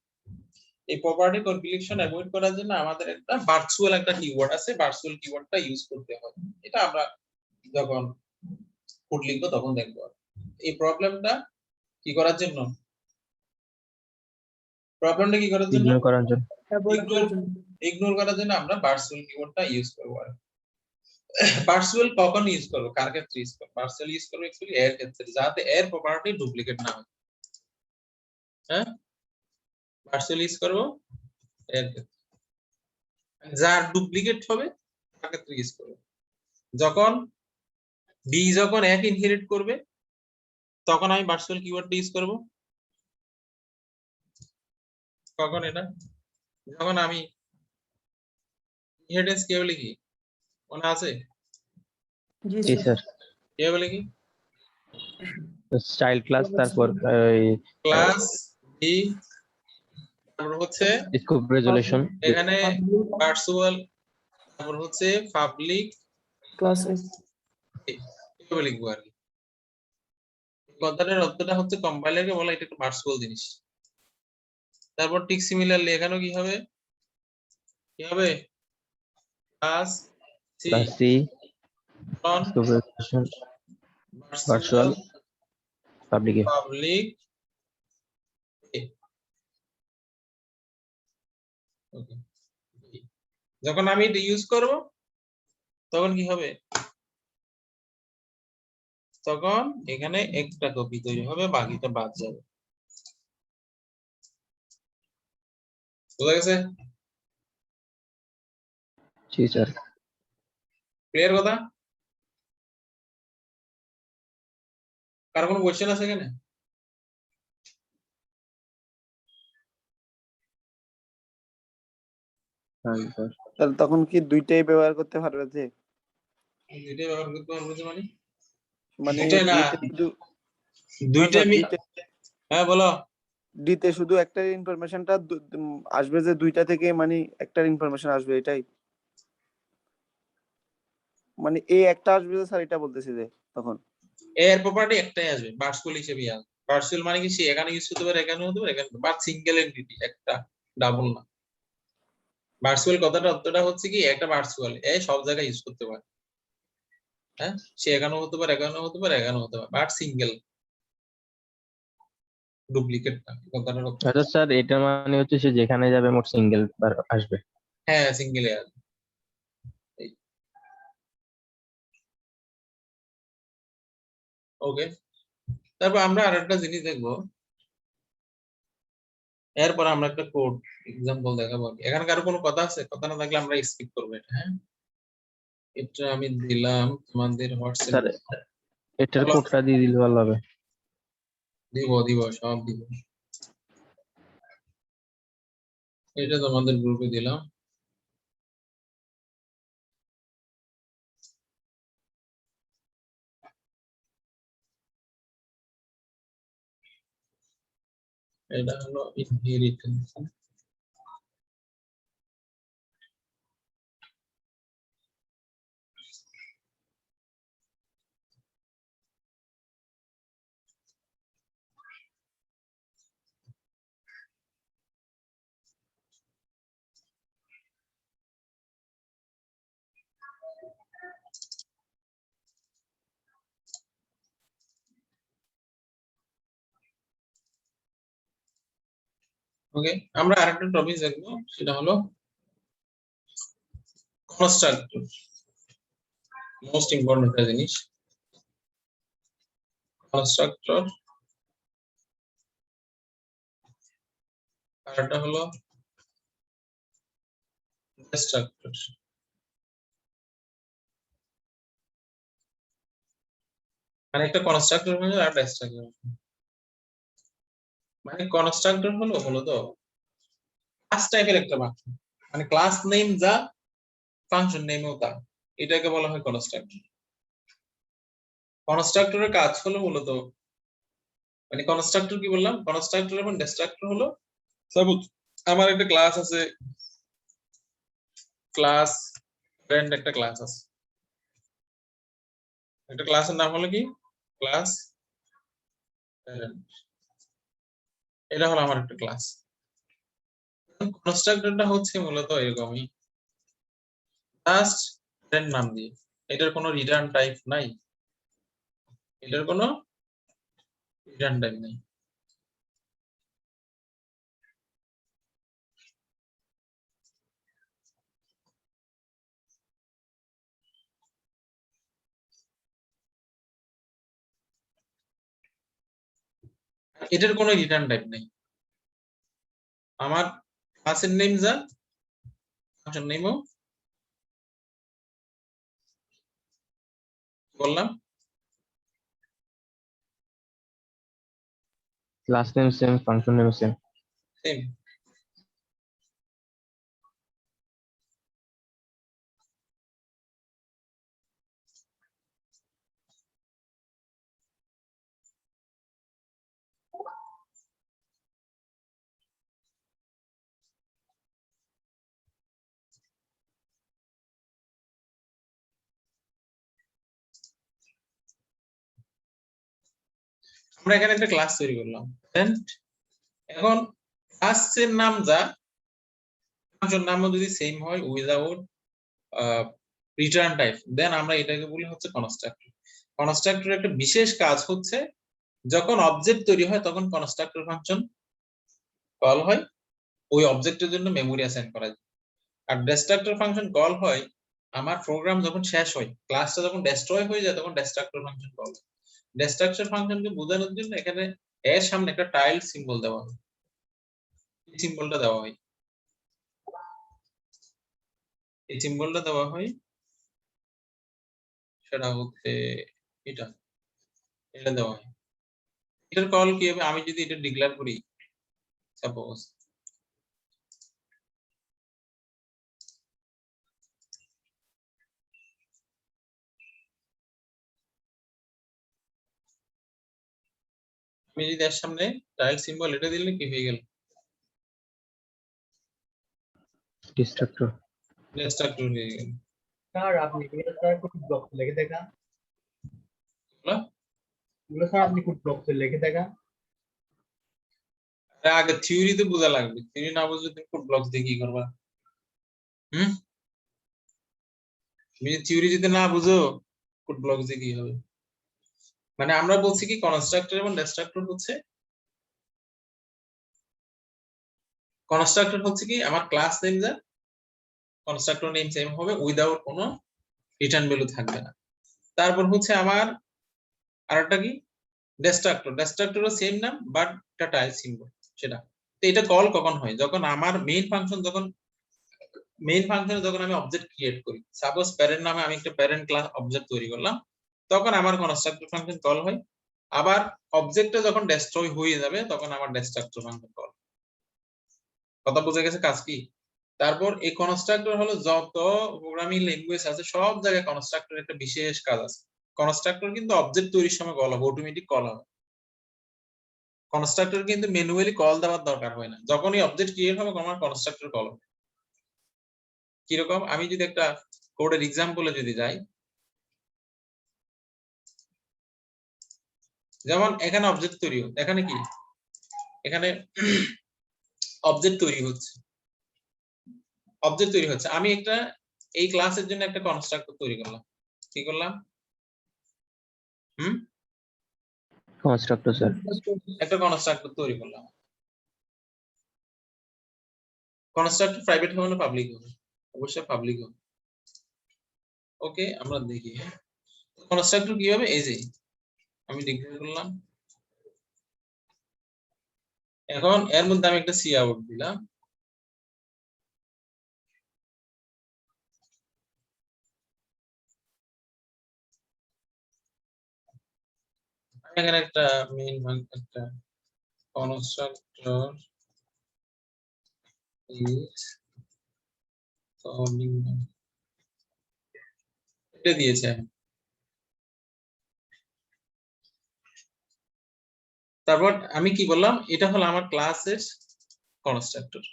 এই প্রপার্টি কনফ্লিকশন অ্যাভয়েড করার জন্য আমাদের একটা ভার্চুয়াল একটা কিওয়ার্ড আছে, ভার্চুয়াল কিওয়ার্ডটা ইউজ করতে হয়। এটা আমরা যখন কোড লিখবো তখন দেখবো। এই প্রবলেমটা কি করার জন্য, প্রবলেমটা কি করার জন্য, ইগনোর করার জন্য। অ্যাভয়েড করার জন্য। ইগনোর করার জন্য আমরা ভার্চুয়াল কিওয়ার্ডটা ইউজ করবো। আর ভার্চুয়াল কখন ইউজ করবো, কার ক্ষেত্রে ইউজ করবো? ভার্চুয়াল ইউজ করবো অ্যাকচুয়ালি এর ক্ষেত্রে, যাতে এর প্রপার্টি ডুপ্লিকেট না হয়। হ্যাঁ, ভার্চুয়াল ইউজ করবো এর ক্ষেত্রে, যার ডুপ্লিকেট হবে তার ক্ষেত্রে ইউজ করবো। যখন বি যখন এক ইনহেরিট করবে, তখন আমি ভার্চুয়াল কিওয়ার্ডটা ইউজ করবো। কখন? এটা যখন আমি ইনহেরিটেন্স কিভাবে লিখি মনে আছে? জি জি স্যার। স্যার। কিভাবে লিখি? চাইল্ড ক্লাস, তারপর ক্লাস বি, তারপর হচ্ছে স্কোপ রেজলিউশন। এখানে ভার্চুয়াল, তারপর হচ্ছে পাবলিক ক্লাস এ। কিভাবে লিখবো আর কি। কথাটার অর্থটা হচ্ছে কম্পাইলারকে বলা এটা একটা ভার্চুয়াল জিনিস। তারপর ঠিক সিমিলারলি এখানেও কি হবে? কি হবে? Class C plus C on scope resolution virtual public. Public. যখন আমি এটা ইউজ করব, তখন কি হবে? তখন এখানে একটা কপি তৈরি হবে, বাকিটা বাদ যাবে। বুঝা গেছে? জি স্যার। ক্লিয়ার কথা? কার কোনো কোশ্চেন আছে এখানে? তাহলে তখন কি দুইটাই ব্যবহার করতে পারবে যে দুইটাই ব্যবহার করতে পারবো যে মানে মানে দুইটাই না, D তে শুধু দুইটাই হ্যাঁ বলো। ডিতে শুধু একটা ইনফরমেশনটা আসবে যে দুইটা থেকে মানে একটা ইনফরমেশন আসবে এটাই মানে এই একটা আসবে যে স্যার এটা বলতেছি যে তখন এর প্রপার্টি একটাই আসবে ভার্চুয়াল হিসেবে আসবে। ভার্চুয়াল মানে কি সে এখানে ইউজ করতে পারে, এখানে হতে পারে, এখানে, বাট সিঙ্গেল এন্টিটি, একটা, ডাবল না। ভার্চুয়াল কথাটা অর্থটা হচ্ছে কি একটা ভার্চুয়াল এ সব জায়গায় ইউজ করতে পারে। হ্যাঁ, সে এখানেও হতে পারে, এখানেও হতে পারে, এখানেও হতে পারে, বাট সিঙ্গেল, ডুপ্লিকেট না কথাটার অর্থ। আচ্ছা স্যার, এটা মানে হচ্ছে সে যেখানে যাবে মোট সিঙ্গেল আসবে। হ্যাঁ, সিঙ্গেলে আসবে। ওকে, তারপর আমরা আরেকটা জিনিস দেখবো, এরপর আমরা একটা কোড এক্সাম্পল দেখাবো। এখানে কারো কোনো কথা আছে? কথা না থাকলে আমরা স্কিপ করবো এটা। হ্যাঁ, এটা আমি দিলাম তোমাদের স্যার হোয়াটসঅ্যাপ। এটার কোডটা দিয়ে দিলে ভালো হবে। দিব দিব সব দিব, এটা তোমাদের গ্রুপে দিলাম। এটা হলো ইনহেরিটেন্স। ওকে, আমরা আরেকটা টপিক দেখবো, সেটা হলো কনস্ট্রাক্টর। মোস্ট ইম্পর্টেন্ট একটা জিনিস কনস্ট্রাক্টর, আর এটা হলো ডিস্ট্রাক্টর। মানে একটা কনস্ট্রাক্টর মানে আর একটা ডিস্ট্রাক্টর। মানে কনস্ট্রাক্টর হলো মূলত ক্লাস টাইপের একটা ফাংশন, মানে ক্লাস নেম যা ফাংশন নেমও তা, এটাকে বলা হয় কনস্ট্রাক্টর। কনস্ট্রাক্টরের কাজ হলো মূলত, মানে কনস্ট্রাক্টর কি বললাম, কনস্ট্রাক্টর এবং ডিস্ট্রাক্টর হলো, সাপোজ আমার একটা ক্লাস আছে, ক্লাস ফ্রেন্ড একটা ক্লাস আছে, একটা ক্লাসের নাম হলো কি ক্লাস ফ্রেন্ড, এটা হলো আমার একটা ক্লাস। কনস্ট্রাক্টরটা হচ্ছে মূলত এরকমই, জাস্ট ফ্রেন্ড নাম দিয়ে, এটার কোনো রিটার্ন টাইপ নাই, এটার কোনো রিটার্ন টাইপ নেই। এটার কোনো রিটার্ন টাইপ নেই। আমার ক্লাসের নেম যা ফাংশন নেমও বললাম class name same, function name same. Same. আমরা এখানে একটা ক্লাস তৈরি করলাম, এখন ক্লাসের নাম যা ফাংশন নামও যদি সেম হয় উইদাউট রিটার্ন টাইপ, দেন আমরা এটাকে বলি হচ্ছে কনস্ট্রাক্টর। কনস্ট্রাক্টরের একটা বিশেষ কাজ হচ্ছে যখন অবজেক্ট তৈরি হয় তখন কনস্ট্রাক্টর ফাংশন কল হয়, ওই অবজেক্টের জন্য মেমোরি অ্যাসাইন করা যায়। আর ডিস্ট্রাক্টর ফাংশন কল হয় আমার প্রোগ্রাম যখন শেষ হয়, ক্লাসটা যখন ডেস্ট্রয় হয়ে যায় তখন ডিস্ট্রাক্টর ফাংশন কল হয়। ডিস্ট্রাক্টর ফাংশনকে বোঝানোর জন্য এখানে এর সামনে একটা টাইল সিম্বল দেওয়া হয়, এই সিম্বলটা দেওয়া হয়, এই সিম্বলটা দেওয়া হয় সেটা হচ্ছে এটা এটা দেওয়া হয়। এটার কল কি হবে? আমি যদি এটা ডিক্লেয়ার করি, সাপোজ আমি যদি এর সামনে টাইল সিম্বল এটা দিলে কি হয়ে গেল? ডিস্ট্রাক্টর। ডিস্ট্রাক্টর হয়ে গেল। স্যার আপনি এগুলো স্যার কোড ব্লক লিখে দেখান। হলো? এগুলো স্যার আপনি কোড ব্লক লিখে দেখান। আগে থিওরিতে বোঝা লাগবে, থিওরি না বুঝলে তুমি কোড ব্লক দিয়ে কি করবা? তুমি থিওরি যদি না বুঝো কোড ব্লক দিয়ে কি হবে? মানে আমরা বলছি কি কনস্ট্রাক্টর এবং ডিস্ট্রাক্টর হচ্ছে, কনস্ট্রাক্টর হচ্ছে কি আমার ক্লাস নেম যা কনস্ট্রাক্টর নেম সেম হবে উইদাউট কোনো রিটার্ন ভ্যালু থাকবে না। তারপর হচ্ছে আমার আরেকটা কি ডিস্ট্রাক্টর, ডিস্ট্রাক্টরও সেম নাম বাট এটা টাইল সিম্বল সেটা। তো এটা কল কখন হয়? যখন আমার মেইন ফাংশন যখন আমি অবজেক্ট ক্রিয়েট করি, সাপোজ প্যারেন্ট নামে আমি একটা প্যারেন্ট ক্লাস অবজেক্ট তৈরি করলাম, তখন আমার কনস্ট্রাক্টর ফাংশন কল হয়। আবার অবজেক্টটা যখন ডেস্ট্রয় হয়ে যাবে তখন আমার ডিস্ট্রাক্টর ফাংশন কল। কথা বুঝে গেছে কাজ কি? তারপর এই কনস্ট্রাক্টর হলো যত প্রোগ্রামিং ল্যাঙ্গুয়েজ আছে সব জায়গায় কনস্ট্রাক্টর একটা বিশেষ কাজ আছে। কনস্ট্রাক্টর কিন্তু অবজেক্ট তৈরির সময় কল হবে, অটোমেটিক কল হবে। কনস্ট্রাক্টর কিন্তু ম্যানুয়ালি কল দেওয়ার দরকার হয় না, যখনই অবজেক্ট ক্রিয়েট হবে আমার কনস্ট্রাক্টর কল হবে। কিরকম? আমি যদি একটা কোডের এক্সাম্পলে যদি যাই, যেমন এখানে অবজেক্ট তৈরি হচ্ছে, এখানে কি এখানে অবজেক্ট তৈরি হচ্ছে, আমি একটা এই ক্লাসের জন্য একটা কনস্ট্রাক্টর তৈরি করলাম। কি করলাম? Constructor sir. একটা কনস্ট্রাক্টর তৈরি করলাম। কনস্ট্রাক্টর প্রাইভেট হবে না পাবলিক হবে? অবশ্যই পাবলিক হবে। ওকে, আমরা দেখি কনস্ট্রাক্টর কি হবে। এই যে আমি ডিক্লেয়ার করলাম, এখন এর মধ্যে আমি একটা সি আউট দিলাম। এখানে একটা মেইন একটা কনস্ট্রাক্টর ইজ কলিং এটা দিয়েছে। তারপর আমি কি বললাম, এটা হলো আমার ক্লাসের কনস্ট্রাক্টর।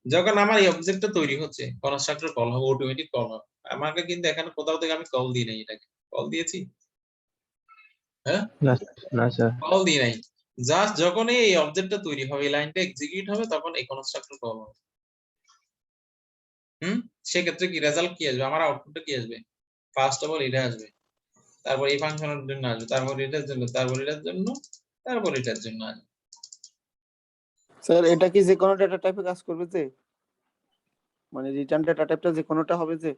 যখন আমার এই অবজেক্টটা তৈরি হচ্ছে কনস্ট্রাক্টর কল হবে, অটোমেটিক কল হবে। আমাকে কিন্তু এখানে কোথাও থেকে আমি কল দিই নাই, এটাকে কল দিয়েছি? হ্যাঁ, না না স্যার। কল দিই নাই। জাস্ট যখনই এই অবজেক্টটা তৈরি হবে, এই লাইনটা এক্সিকিউট হবে, তখন এই কনস্ট্রাক্টর কল হবে। সেক্ষেত্রে কি রেজাল্ট কি আসবে? আমার আউটপুটটা কি আসবে? ফার্স্ট অফ অল এটা আসবে, তারপর এই ফাংশনের জন্য আসবে, তারপর এটার জন্য, তারপর এটার জন্য, তারপর এটার জন্য আসবে। স্যার এটা কি যে কোনো ডেটা টাইপে কাজ করবে যে, মানে রিটার্ন ডেটা টাইপটা যে কোনোটা হবে যে?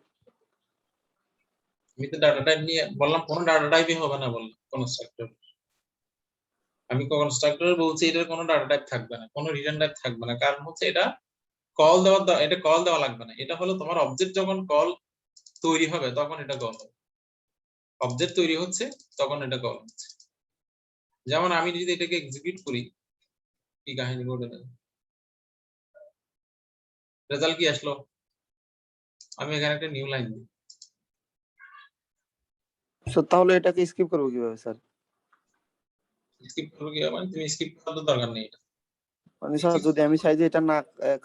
আমি তো ডাটা টাইপ নিয়ে বললাম, কোন ডাটা টাইপই হবে না বললাম কনস্ট্রাক্টর। আমি কনস্ট্রাক্টর বলছি এটার কোনো ডাটা টাইপ থাকবে না, কোনো রিটার্ন টাইপ থাকবে না। কারণ হচ্ছে এটা এটা কল দেওয়া লাগবে না। এটা হলো তোমার অবজেক্ট যখন কল তৈরি হবে তখন এটা কল হবে, অবজেক্ট তৈরি হচ্ছে তখন এটা কল হচ্ছে। যেমন আমি যদি এটাকে এক্সিকিউট করি, কি কাহিনী ঘটে যাবে? রেজাল্ট কি আসলো? আমি এখানে একটা নিউ লাইন দিই। স্যার তাহলে এটাকে স্কিপ করবো কিভাবে স্যার? স্কিপ করবো কি? মানে তুমি স্কিপ করার তো দরকার নেই। মানে স্যার যদি আমি চাই যে এটা না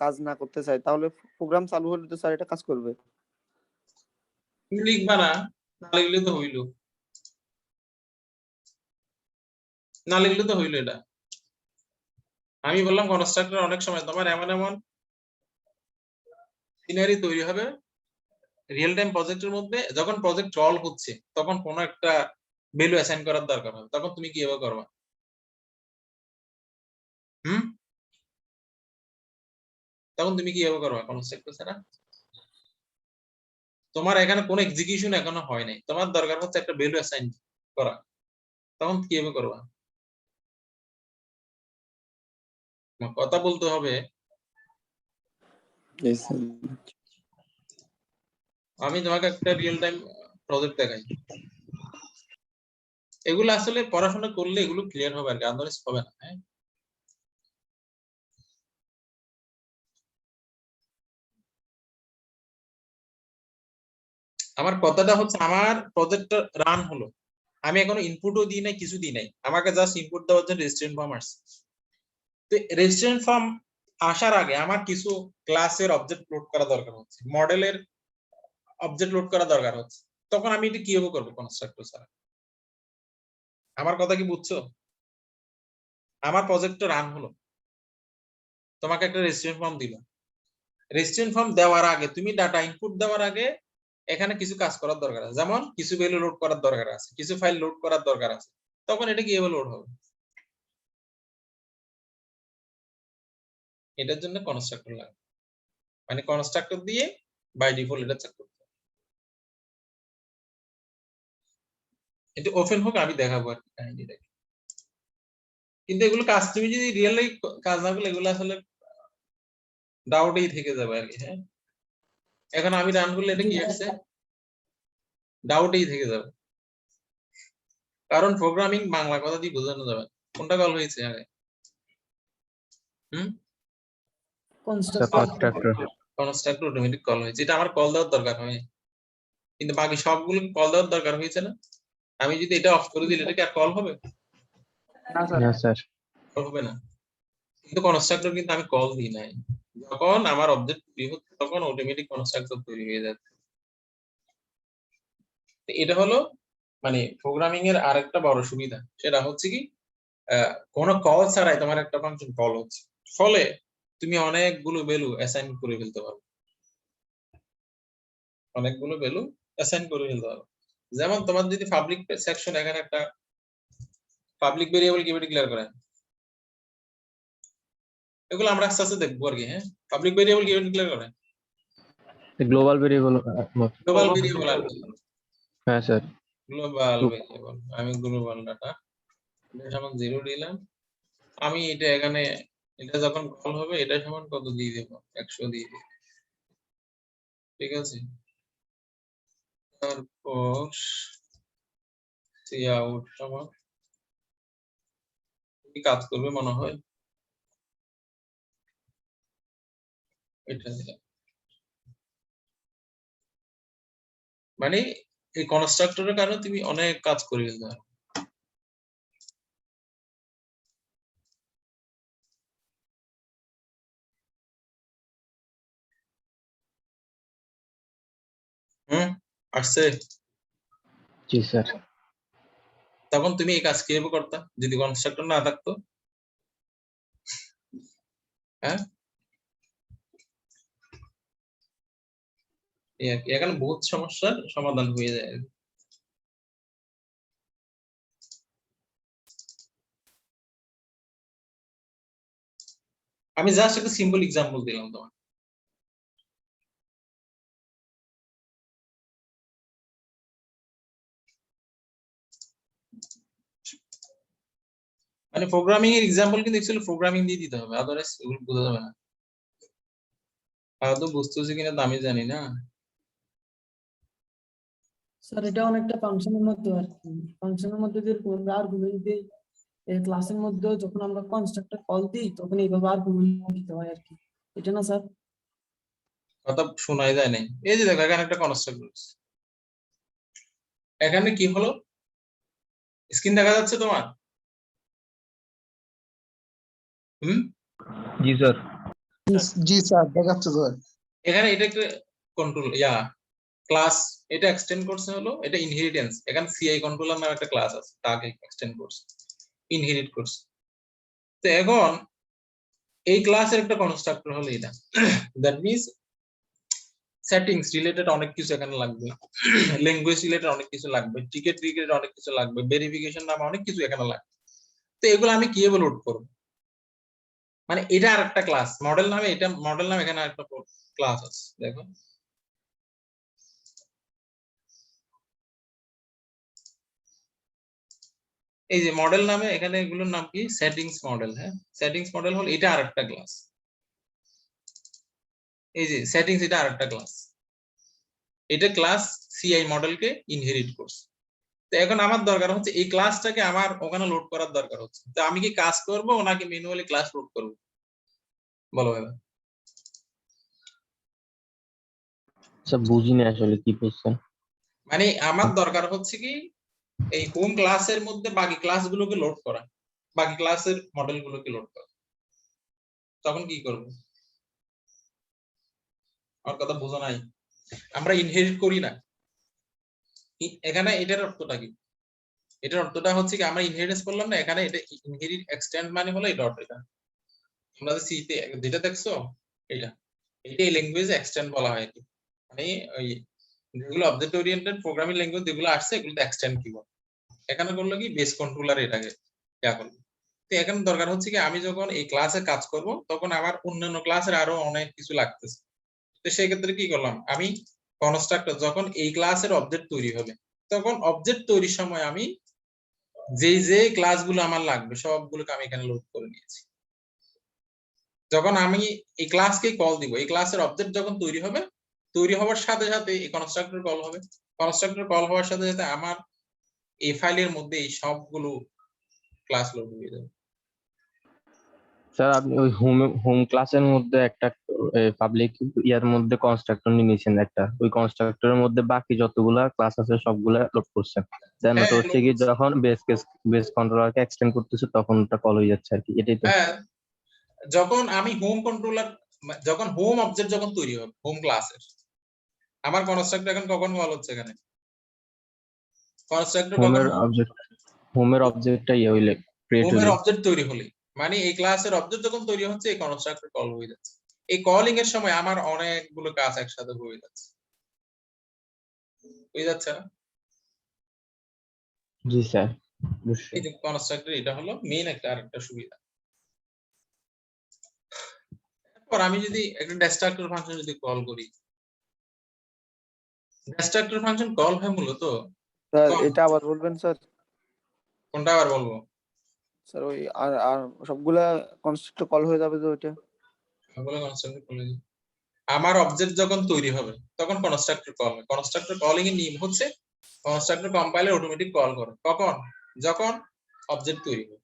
কাজ না করতে চাই, তাহলে প্রোগ্রাম চালু হলে তো স্যার এটা কাজ করবে। তুমি লিখবা না, না লিখলে তো হইলো, না লিখলে তো হইলো। এটা আমি বললাম কনস্ট্রাক্টর অনেক সময় তোমার এমন এমন সিনারি তৈরি হবে রিয়েল টাইম প্রজেক্টের মধ্যে, যখন প্রজেক্ট কল হচ্ছে তখন কোনো একটা ভ্যালু অ্যাসাইন করার দরকার হবে, তখন তুমি কিভাবে করবা? তখন তুমি কিভাবে করবা কনস্ট্রাক্টর ছাড়া? তোমার এখানে কোনো এক্সিকিউশন এখনো হয় নাই, তোমার দরকার হচ্ছে একটা ভ্যালু অ্যাসাইন করা, তখন কিভাবে করবা? কথা বলতে হবে। আমি তোমাকে একটা রিয়েল টাইম প্রজেক্ট দেখাই। এগুলো আসলে পড়াশোনা করলে এগুলো ক্লিয়ার হবে আর কি, আদারওয়াইজ হবে না। হ্যাঁ, আমার কথাটা হচ্ছে আমার প্রজেক্টটা রান হলো, আমি এখনো ইনপুটও দিই নাই, কিছু দিই নাই, আমাকে জাস্ট ইনপুট দেওয়ার জন্য রেজিস্ট্রেশন ফর্ম আসছে। তো রেজিস্ট্রেশন ফর্ম আসার আগে আমার কিছু ক্লাসের অবজেক্ট লোড করা দরকার হচ্ছে, মডেলের অবজেক্ট লোড করা দরকার হচ্ছে, তখন আমি এটা কিভাবে করবো কনস্ট্রাক্টর ছাড়া? আমার কথা কি বুঝছো? আমার প্রজেক্টটা রান হলো, তোমাকে একটা রেজিস্ট্রেশন ফর্ম দিলাম, রেজিস্ট্রেশন ফর্ম দেওয়ার আগে তুমি ডাটা ইনপুট দেওয়ার আগে এখানে কিছু কাজ করার দরকার আছে, যেমন কিছু ভ্যালু লোড করার দরকার আছে, কিছু ফাইল লোড করার দরকার আছে, তখন এটা কিভাবে লোড হবে? এটার জন্য কনস্ট্রাক্টর লাগে, মানে কনস্ট্রাক্টর দিয়ে বাই ডিফল্ট এটা চেক করতে হবে। এটা ওপেন হোক, আমি দেখাবো আর কি কাহিনীটা কি। কিন্তু এগুলো কাজ তুমি যদি রিয়েলি কাজ না করলে এগুলো আসলে ডাউটেই থেকে যাবে আর কি। হ্যাঁ, এখন আমি রান করলে এটা কি আসছে, ডাউটেই থেকে যাবে, কারণ প্রোগ্রামিং বাংলা কথা দিয়ে বোঝানো যাবে না। কোনটা কল হয়েছে আগে? কনস্ট্রাক্টর। কনস্ট্রাক্টর অটোমেটিক কল হয়েছে, এটা আমার কল দেওয়ার দরকার হয়, কিন্তু বাকি সবগুলো কল দেওয়ার দরকার হয়েছে না। আমি যদি এটা অফ করে দিলে এটা কি আর কল হবে? না স্যার, না স্যার। কল হবে না। কিন্তু কনস্ট্রাক্টর কিন্তু আমি কল দিই নাই, যখন আমার অবজেক্ট তৈরি হচ্ছে তখন অটোমেটিক কনস্ট্রাক্টর তৈরি হয়ে যাচ্ছে। তো এটা হলো মানে প্রোগ্রামিং এর আরেকটা বড় সুবিধা, সেটা হচ্ছে কি কোনো কল ছাড়াই তোমার একটা ফাংশন কল হচ্ছে, ফলে তুমি অনেকগুলো ভ্যালু অ্যাসাইন করে ফেলতে পারো, অনেকগুলো ভ্যালু অ্যাসাইন করে ফেলতে পারো। যেমন তোমার যদি পাবলিক সেকশন, এখানে একটা পাবলিক ভেরিয়েবল কিভাবে ডিক্লেয়ার করে, এগুলো আমরা আস্তে আস্তে দেখবো আর কি। হ্যাঁ, পাবলিক ভেরিয়েবল কিভাবে ডিক্লেয়ার করে, গ্লোবাল ভেরিয়েবল। গ্লোবাল ভেরিয়েবল আর কি, হ্যাঁ স্যার। Global variable. আমি গ্লোবাল ডাটা যেমন 0 দিলাম, আমি এটা এখানে এটা যখন কল হবে এটা সমান কত দিয়ে দেব, 100 দিয়ে দেব, ঠিক আছে। তারপর সি আউট সমান কি কাজ করবে মনে হয়, এটা দিলাম। মানে এই কনস্ট্রাক্টরের কারণে তুমি অনেক কাজ করে ফেলতে পারো। আসছে। জি স্যার। তখন তুমি এই কাজ কিভাবে করতা যদি কনস্ট্রাক্টর না থাকতো? হ্যাঁ, এই আর কি, এখানে বহুত সমস্যার সমাধান হয়ে যায় আর কি। আমি জাস্ট একটা সিম্পল এক্সাম্পল দিলাম তোমার। মানে প্রোগ্রামিং এর এক্সাম্পল কিন্তু অ্যাকচুয়ালি প্রোগ্রামিং দিয়ে দিতে হবে, আদারওয়াইজ এগুলো বোঝা যাবে না। আদৌ বুঝতেছি কিনা তা আমি জানি না। স্যার এটা অনেকটা ফাংশনের মধ্যে আর কি, ফাংশনের মধ্যে যেরকম আমরা আর্গুমেন্ট দিই, এই ক্লাসের মধ্যে যখন আমরা কনস্ট্রাক্টর কল দিই তখন এইভাবে আর্গুমেন্ট দিতে হয় আর কি, এটা না স্যার? কথা শোনাই যায় নাই। এই যে দেখো এখানে একটা কনস্ট্রাক্টর, এখানে কি হলো, স্ক্রিন দেখা যাচ্ছে তোমার? জি স্যার। জি স্যার, দেখাচ্ছে স্যার। এখানে এটা একটা কন্ট্রোল ক্লাস, এটা এক্সটেন্ড করছে হলো এটা ইনহেরিটেন্স, এখানে সিআই কন্ট্রোলার নামে একটা ক্লাস আছে, তাকে এক্সটেন্ড করছে, ইনহেরিট করছে। তো এখন এই ক্লাসের একটা কনস্ট্রাক্টর হলো এটা, দ্যাট মিন্স সেটিংস রিলেটেড অনেক কিছু এখানে লাগবে, ল্যাঙ্গুয়েজ রিলেটেড অনেক কিছু লাগবে, টিকেট রিলেটেড অনেক কিছু লাগবে, ভেরিফিকেশন নামে অনেক কিছু এখানে লাগবে। তো এগুলো আমি কিভাবে লোড করব? মানে এটা আরেকটা ক্লাস, মডেল নামে, এটা মডেল নামে, এখানে আরেকটা ক্লাস আছে দেখো। এই যে মডেল নামে এখানে এগুলোর নাম কি, সেটিংস মডেল। হ্যাঁ, সেটিংস মডেল হলো এটা আরেকটা ক্লাস, এই যে সেটিংস এটা আরেকটা ক্লাস, এটা ক্লাস সিআই মডেলকে ইনহেরিট করছে। তো এখন আমার দরকার হচ্ছে এই ক্লাসটাকে আমার ওখানে লোড করার দরকার হচ্ছে, তো আমি কি কাজ করব নাকি ম্যানুয়ালি ক্লাস লোড করব? বলো ভাই। আচ্ছা বুঝিনি আসলে কি বলছেন। মানে আমার দরকার হচ্ছে কি এই হোম ক্লাসের মধ্যে বাকি ক্লাসগুলোকে লোড করা, বাকি ক্লাসের মডেলগুলোকে লোড করা। তখন কি করব? আমার কথা বোঝা নাই? আমরা ইনহেরিট করি না এখানে, এটার অর্থটা কি? এটার অর্থটা হচ্ছে কি আমরা ইনহেরিটেন্স করলাম না এখানে, এটা ইনহেরিট এক্সটেন্ড মানে হলো এটা অর্থ। এটা তোমরা সি তে যেটা দেখছো এটা, এটা এই ল্যাঙ্গুয়েজে এক্সটেন্ড বলা হয় আর কি। মানে ওই যেগুলো অবজেক্ট ওরিয়েন্টেড প্রোগ্রামিং ল্যাঙ্গুয়েজ যেগুলো আসছে এগুলোতে এক্সটেন্ড কিবোর্ড। এখানে করলো কি বেস কন্ট্রোলার এটাকে ইয়া করবে। তো এখানে দরকার হচ্ছে কি আমি যখন এই ক্লাসে কাজ করব তখন আমার অন্যান্য ক্লাসের আরো অনেক কিছু লাগতেছে। তো সেই ক্ষেত্রে কি করলাম আমি কনস্ট্রাক্টর যখন এই ক্লাসের অবজেক্ট তৈরি হবে তখন অবজেক্ট তৈরির সময় আমি যে ক্লাসগুলো আমার লাগবে সবগুলোকে আমি এখানে লোড করে নিয়েছি। যখন আমি এই ক্লাসকে কল দিব, এই ক্লাসের অবজেক্ট যখন তৈরি হবে, তৈরি হওয়ার সাথে সাথে এই কনস্ট্রাক্টর কল হবে, কনস্ট্রাক্টর কল হওয়ার সাথে সাথে আমার এই ফাইলের মধ্যে এই সবগুলো ক্লাস লোড হয়ে যাবে। স্যার আপনি ওই হোম ক্লাসের মধ্যে একটা পাবলিক ইয়ার মধ্যে কনস্ট্রাক্টর নিয়েছেন একটা, ওই কনস্ট্রাক্টরের মধ্যে বাকি যতগুলা ক্লাস আছে সবগুলা লোড করছেন, দেন ওটা হ্যাঁ, হচ্ছে কি যখন বেস কন্ট্রোলারকে এক্সটেন্ড করতেছে তখন ওটা কল হয়ে যাচ্ছে আর কি, এটাই তো? হ্যাঁ, যখন আমি হোম কন্ট্রোলার যখন হোম অবজেক্ট যখন তৈরি হবে হোম ক্লাসের, আমার কনস্ট্রাক্টর এখন কখন কল হচ্ছে এখানে? কনস্ট্রাক্টর কখন হোমের অবজেক্টটা ইয়ে হইলে ক্রিয়েট হোমের হইলে অবজেক্ট তৈরি হলে, মানে এই ক্লাসের অবজেক্ট যখন তৈরি হচ্ছে এই কনস্ট্রাক্টর কল হয়ে যাচ্ছে। এই কলিং এর সময় আমার অনেকগুলো কাজ একসাথে হয়ে যাচ্ছে, হয়ে যাচ্ছে না? জি স্যার এই যে কনস্ট্রাক্টর এটা হলো মেইন একটা আরেকটা সুবিধা। এরপর আমি যদি একটা ডিস্ট্রাক্টর ফাংশন যদি কল করি, ডিস্ট্রাক্টর ফাংশন কল হয় মূলত স্যার কল। এটা আবার বলবেন স্যার? কোনটা আবার বলবো? স্যার ওই আর আর সবগুলা কনস্ট্রাক্টর কল হয়ে যাবে তো ওইটা? সবগুলো কনস্ট্রাক্টর কল হয়ে যাবে। আমার অবজেক্ট যখন তৈরি হবে তখন কনস্ট্রাক্টর কল হয়। কনস্ট্রাক্টর কলিং এর নিয়ম হচ্ছে কনস্ট্রাক্টর কম্পাইলার অটোমেটিক কল করে কখন? যখন অবজেক্ট তৈরি হবে।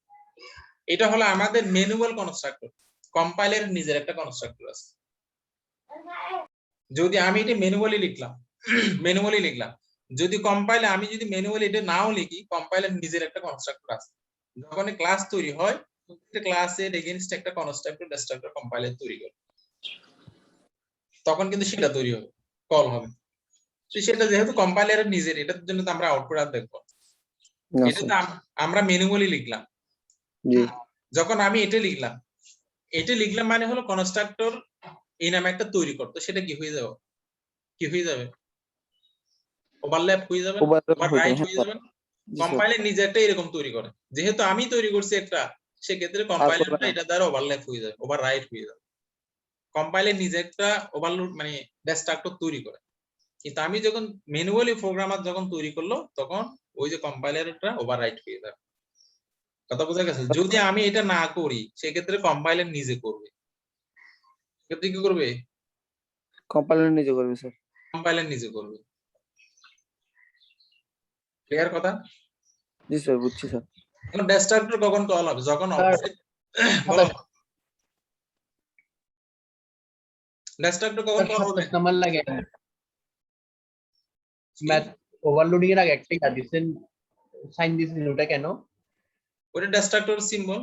এটা হলো আমাদের ম্যানুয়াল কনস্ট্রাক্টর, কম্পাইলারের নিজের একটা কনস্ট্রাক্টর আছে। যদি আমি এটা ম্যানুয়ালি লিখলাম, যদি কম্পাইলে আমি যদি ম্যানুয়ালি এটা নাও লিখি, কম্পাইলার নিজের একটা কনস্ট্রাক্টর আছে। যখন ক্লাস তৈরি হয় প্রত্যেকটা ক্লাসের এগেইনস্ট একটা কনস্ট্রাক্টর ডিস্ট্রাক্টর কম্পাইলার তৈরি করে, তখন কিন্তু সেটা তৈরি হবে, কল হবে। তো সেটা যেহেতু কম্পাইলারের নিজের, এটার জন্য তো আমরা আউটপুট আর দেখবো। না এটা স্যার। তো আমরা ম্যানুয়ালি লিখলাম। জি। যখন আমি এটা লিখলাম মানে হলো কনস্ট্রাক্টর এই নামে একটা তৈরি করতে, সেটা কি হয়ে যাবে? ওভারল্যাপ হয়ে যাবে, ওভাররাইট হয়ে যাবে। কম্পাইলার নিজে একটা এরকম তৈরি করে, যেহেতু আমি তৈরি করছি একটা, সেক্ষেত্রে কম্পাইলারটা এটা দ্বারা ওভারল্যাপ হয়ে যাবে, ওভাররাইট হয়ে যাবে। কম্পাইলার নিজে একটা ওভারলোড মানে ডিস্ট্রাক্টর তৈরি করে, কিন্তু আমি যখন ম্যানুয়ালি প্রোগ্রামার যখন তৈরি করলো তখন ওই যে কম্পাইলারটা ওভাররাইট হয়ে যাবে। কথা বোঝা গেছে? যদি আমি এটা না করি সেক্ষেত্রে কম্পাইলার নিজে করবে। সেক্ষেত্রে কি করবে? কম্পাইলার নিজে করবে স্যার। কম্পাইলার নিজে করবে। ক্লিয়ার কথা? জি স্যার, বুঝছি স্যার। এখন ডিস্ট্রাক্টর কখন কল হবে? যখন স্যার, অবজেক্ট বলো, ডিস্ট্রাক্টর কখন কল হবে? 27 নাম্বার লাগে ম্যাথ ওভারলোডিং এর আগে একটা দিছেন, সাইন দিছেন, ওটা কেন? ওটা ডিস্ট্রাক্টর সিম্বল।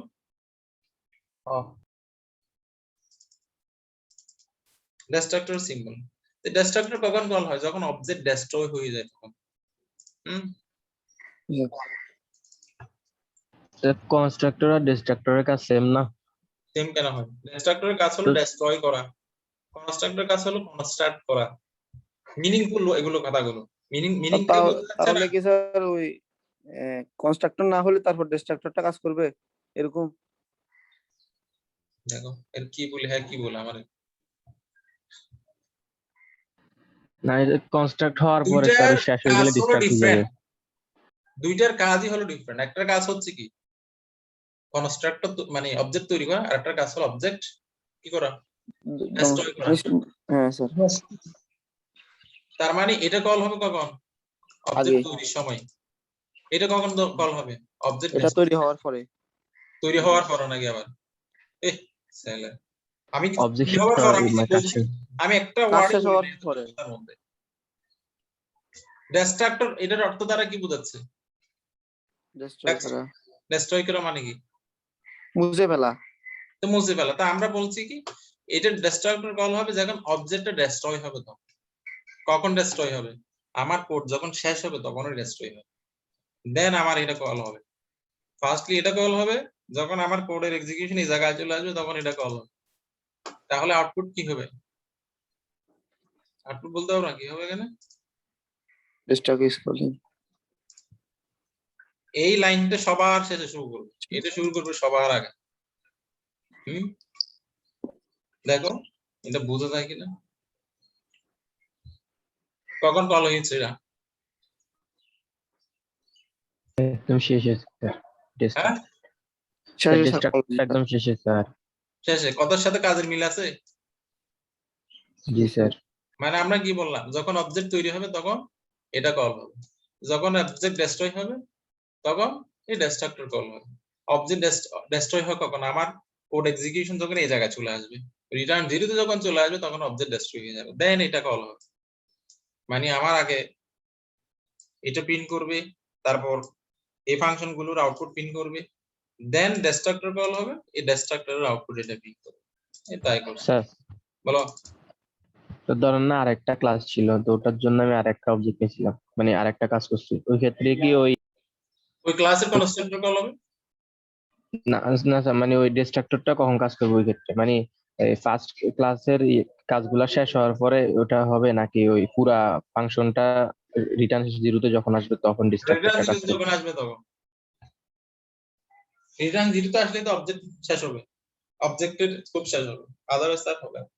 Distractor symbol. তো ডিস্ট্রাক্টর কখন কল হয়? যখন অবজেক্ট ডেস্ট্রয় হয়ে যায় তখন। কনস্ট্রাক্টর আর ডিস্ট্রাক্টরের কাজ সেম না? সেম কেন হয়? ডিস্ট্রাক্টরের কাজ হলো ডেস্ট্রয় করা, কনস্ট্রাক্টরের কাজ হলো কনস্ট্রাক্ট করা। মিনিংফুল এগুলো কথাগুলো, মিনিং কে বোঝা যাচ্ছে না? তাহলে কি স্যার ওই কনস্ট্রাক্টর না হলে তারপর ডিস্ট্রাক্টরটা কাজ করবে এরকম? দেখো এর কি বলে, হ্যাঁ কি বলে আমার না, কনস্ট্রাক্ট হওয়ার পরে স্যার শেষ হয়ে গেলে ডিস্ট্রাক্ট হয়ে যাবে। দুইটার কাজই হলো ডিফারেন্ট। একটা কাজ হচ্ছে কি কনস্ট্রাক্টর মানে অবজেক্ট তৈরি করা, আর একটা কাজ হলো অবজেক্ট কি করা, ডেস্ট্রয় করা। হ্যাঁ স্যার। তার মানে এটা কল হবে কখন? অবজেক্ট তৈরির সময়। এটা কখন কল হবে? অবজেক্ট এটা তৈরি হওয়ার পরে। তৈরি হওয়ার পর নাকি আবার স্যালা আমি কি অবজেক্ট তৈরি হওয়ার পর আমি কি মানে বলছি? আমি একটা কাজ ওয়ার্ড শেষ হওয়ার পরে। তার মধ্যে ডিস্ট্রাক্টর এটার অর্থ দ্বারা কি বোঝাচ্ছে? destroy করা, ডেস্ট্রয় করা মানে কি? মুছে ফেলা। তো মুছে ফেলা। তা আমরা বলছি কি এটা ডিস্ট্রাক্টর কল হবে যখন অবজেক্টটা ডেস্ট্রয় হবে তখন। কখন ডেস্ট্রয় হবে? আমার কোড যখন শেষ হবে তখনই ডেস্ট্রয় হবে। দেন আমার এটা কল হবে। ফার্স্টলি এটা কল হবে যখন আমার কোডের এক্সিকিউশন এই জায়গায় চলে আসবে তখন এটা কল হবে। তাহলে আউটপুট কি হবে? আউটপুট বলতে পারবো না কি হবে এখানে? destroy spelling. এই লাইনটা সবার শেষে শুরু করবে, এটা শুরু করবে সবার আগে। দেখো এটা বোঝা যায় কিনা? কখন কল হয়েছে এটা? একদম শেষে স্যার। হ্যাঁ একদম শেষে স্যার। শেষে। কথার সাথে কাজের মিল আছে? জি স্যার। মানে আমরা কি বললাম, যখন অবজেক্ট তৈরি হবে তখন এটা কল হবে, যখন অবজেক্ট ডেস্ট্রয় হবে তখন এই ডিস্ট্রাক্টর কল হবে। অবজেক্ট ডেস্ট্রয় হয় কখন? আমার কোড এক্সিকিউশন যখন এই জায়গায় চলে আসবে, রিটার্ন 0 তে যখন চলে আসবে তখন অবজেক্ট ডেস্ট্রয় হয়ে যাবে, দেন এটা কল হবে। মানে আমার আগে এটা প্রিন্ট করবে, তারপর এই ফাংশন গুলোর আউটপুট প্রিন্ট করবে, দেন ডিস্ট্রাক্টর কল হবে, এই ডিস্ট্রাক্টরের আউটপুট এটা প্রিন্ট করবে। এটাই করছে। স্যার বলো। তো ধরেন না আরেকটা ক্লাস ছিল, তো ওটার জন্য আমি আরেকটা অবজেক্ট নিয়েছিলাম, মানে আরেকটা কাজ করছি, ওই ক্ষেত্রে কি ওই ওই ক্লাসের কনস্ট্রাক্টর কল হবে? না না স্যার, মানে ওই ডিস্ট্রাক্টরটা কখন কাজ করবে ওই ক্ষেত্রে? মানে ফার্স্ট ক্লাসের কাজগুলা শেষ হওয়ার পরে ওটা হবে, নাকি ওই পুরা ফাংশনটা রিটার্ন 0 তে যখন আসবে তখন রিটার্ন ডিস্ট্রাক্টরটা কাজ 0 করবে? যখন আসবে তখন। রিটার্ন 0 তে আসলে তো অবজেক্ট শেষ হবে, অবজেক্টের স্কোপ শেষ হবে, আদারওয়াইজ তার হবে না।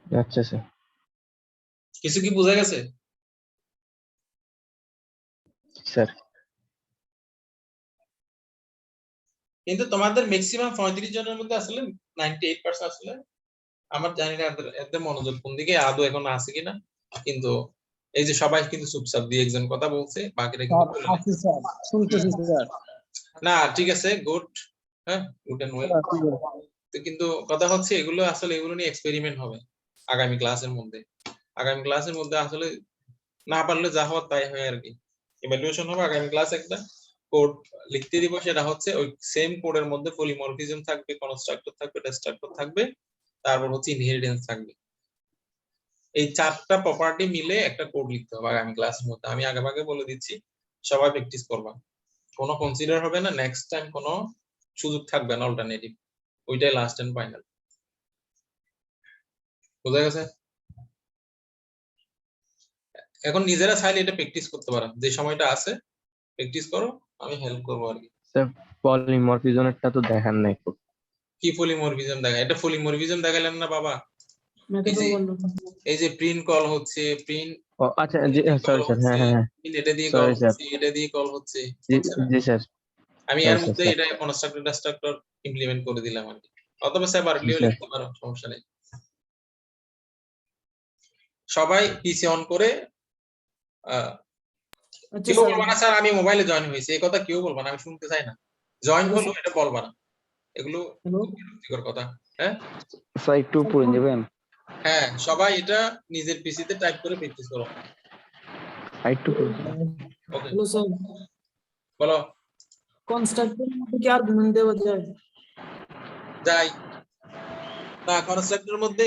আচ্ছা স্যার। কিছু কি বোঝা গেছে? স্যার কিন্তু তোমাদের ম্যাক্সিমাম 35 জনের মধ্যে আসলে 98% আসলে আমার জানি না এদের মনোযোগ কোন দিকে আদৌ এখন আছে কিনা, কিন্তু এই যে সবাই কিন্তু চুপচাপ দিয়ে একজন কথা বলছে, বাকিরা কিন্তু বলে নাই। আছি স্যার, শুনতেছি স্যার। না ঠিক আছে, গুড। হ্যাঁ, গুড এন্ড ওয়েল। কিন্তু কথা হচ্ছে এগুলো আসলে এগুলো নিয়ে এক্সপেরিমেন্ট হবে আগামী ক্লাসের মধ্যে। আগামী ক্লাসের মধ্যে আসলে না পারলে যা হওয়ার তাই হয় আর কি। ইভালুয়েশন হবে আগামী ক্লাস, একটা কোড লিখতে দিব, সেটা হচ্ছে ওই সেম কোডের মধ্যে পলিমরফিজম থাকবে, কনস্ট্রাক্টর থাকবে, ডিস্ট্রাক্টর থাকবে, তারপর হচ্ছে ইনহেরিটেন্স থাকবে। এই 4টা প্রপার্টি মিলে একটা কোড লিখতে হবে আগামী ক্লাসের মধ্যে। আমি আগেভাগে বলে দিচ্ছি, সবাই প্র্যাকটিস করবা, কোনো কনসিডার হবে না, নেক্সট টাইম কোনো সুযোগ থাকবে না অল্টারনেটিভ, ওইটাই লাস্ট এন্ড ফাইনাল। বুঝা গেছে? এখন নিজেরা চাইলে এটা প্র্যাকটিস করতে পারো, যে সময়টা আছে প্র্যাকটিস করো, আমি হেল্প করবো আর কি। স্যার পলিমরফিজমটা তো দেখান নাই খুব। কি পলিমরফিজম দেখা? এটা পলিমরফিজম দেখালেন না বাবা? Method overload. এই যে প্রিন্ট কল হচ্ছে, প্রিন্ট ও আচ্ছা জি সরি স্যার, হ্যাঁ হ্যাঁ হ্যাঁ এটা দিয়ে কল সরি স্যার। হচ্ছে, এটা দিয়ে কল হচ্ছে। জি স্যার। আমি Sorry, এর sir, মধ্যে sir. এটা কনস্ট্রাক্টর ডিস্ট্রাক্টর ইমপ্লিমেন্ট করে দিলাম আর কি, অথবা সেপারেটলিও জি, sir. লিখতে পারো, সমস্যা নেই। সবাই পিসি অন করে আচ্ছা কেউ স্যার, বলবা না স্যার আমি মোবাইলে জয়েন হয়েছি, এই কথা কেউ বলবা না, আমি শুনতে চাই না। জয়েন হলো এটা বলবা না, এগুলো হ্যালো খুব বিরক্তিকর কথা। হ্যাঁ স্যার একটু পড়ে নেবেন। হ্যাঁ, সবাই এটা নিজের পিসিতে টাইপ করে প্র্যাকটিস করো। একটু পড়ে। ওকে, হ্যালো স্যার, বলো। কনস্ট্রাক্টর মধ্যে কি আর্গুমেন্ট দেওয়া যায়? যাই না, কনস্ট্রাক্টরের মধ্যে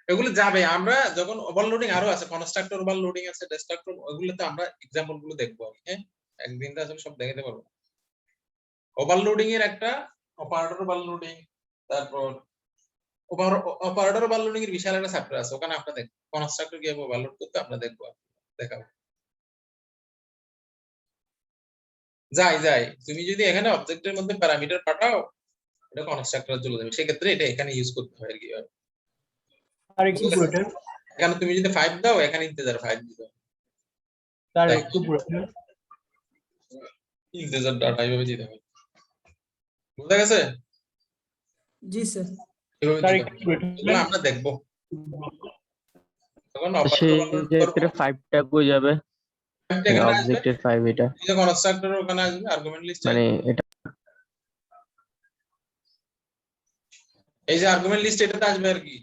এগুলো যাবে। আমরা যখন ওভারলোডিং আরো আছে, কনস্ট্রাক্টর ওভারলোডিং আছে, ডিস্ট্রাক্টর, ওগুলোতে আমরা एग्जांपल গুলো দেখবো। হ্যাঁ, একদিন তো আসলে সব দেখাতে পারবো। ওভারলোডিং এর একটা অপারেটর ওভারলোডিং, তারপর অপারেটর ওভারলোডিং এর বিশাল একটা চ্যাপ্টার আছে, ওখানে আমরা দেখব কনস্ট্রাক্টর কিভাবে ওভারলোড করতে, আমরা দেখবো, দেখাবো। যাই তুমি যদি এখানে অবজেক্টের মধ্যে প্যারামিটার পাঠাও, এটা কনস্ট্রাক্টরে চলে যাবে, সেক্ষেত্রে এটা এখানে ইউজ করতে হয় আর কি। আর একটু পুরোটা, এখানে তুমি যদি 5 দাও, এখানে ইন্টিজার 5 দিতে হবে, তার একটু পুরোটা। ইন্টিজার ডাটা এইভাবে দিতে হবে। বুঝা গেছে? জি স্যার। এভাবে তার দিতে একটু হবে। পুরোটা। এগুলো আমরা দেখবো তখন সেই অপারেটর ক্ষেত্রে 5 টা কই যাবে? এখানে আসবে, অবজেক্টের 5 এটা এই যে কনস্ট্রাক্টর ওখানে আসবে, আর্গুমেন্ট লিস্ট মানে এটা এই যে আর্গুমেন্ট লিস্ট এটাতে আসবে আর কি,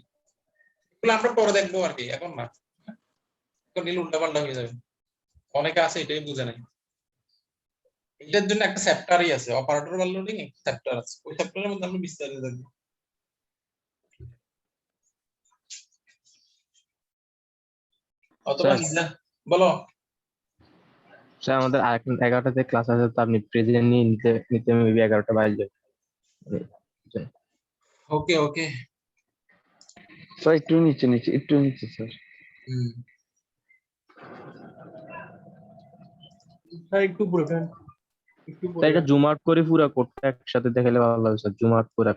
এগুলো আমরা পরে দেখবো আর কি, এখন না, এখন নিলে উল্টাপাল্টা হয়ে যাবে, অনেকে আছে এটাই বুঝে নাই। এটার জন্য একটা চ্যাপ্টারই আছে, অপারেটর ওভারলোডিং একটা চ্যাপ্টার আছে, ওই চ্যাপ্টারের মধ্যে আমরা বিস্তারিত দেখবো। অথবা স্যার নিজে বলো। স্যার আমাদের 11টাতে ক্লাস আছে, তো আপনি প্রেজেন্ট নিয়ে নিতে নিতে মেবি 11টা বাজে যাবে। ওকে ওকে। স্যার একটু নিচে স্যার। স্যার একটু উপরে ফেলেন, একটু স্যার এটা জুম আউট করে পুরো কোডটা একসাথে দেখালে ভালো হবে স্যার, জুম আউট করে।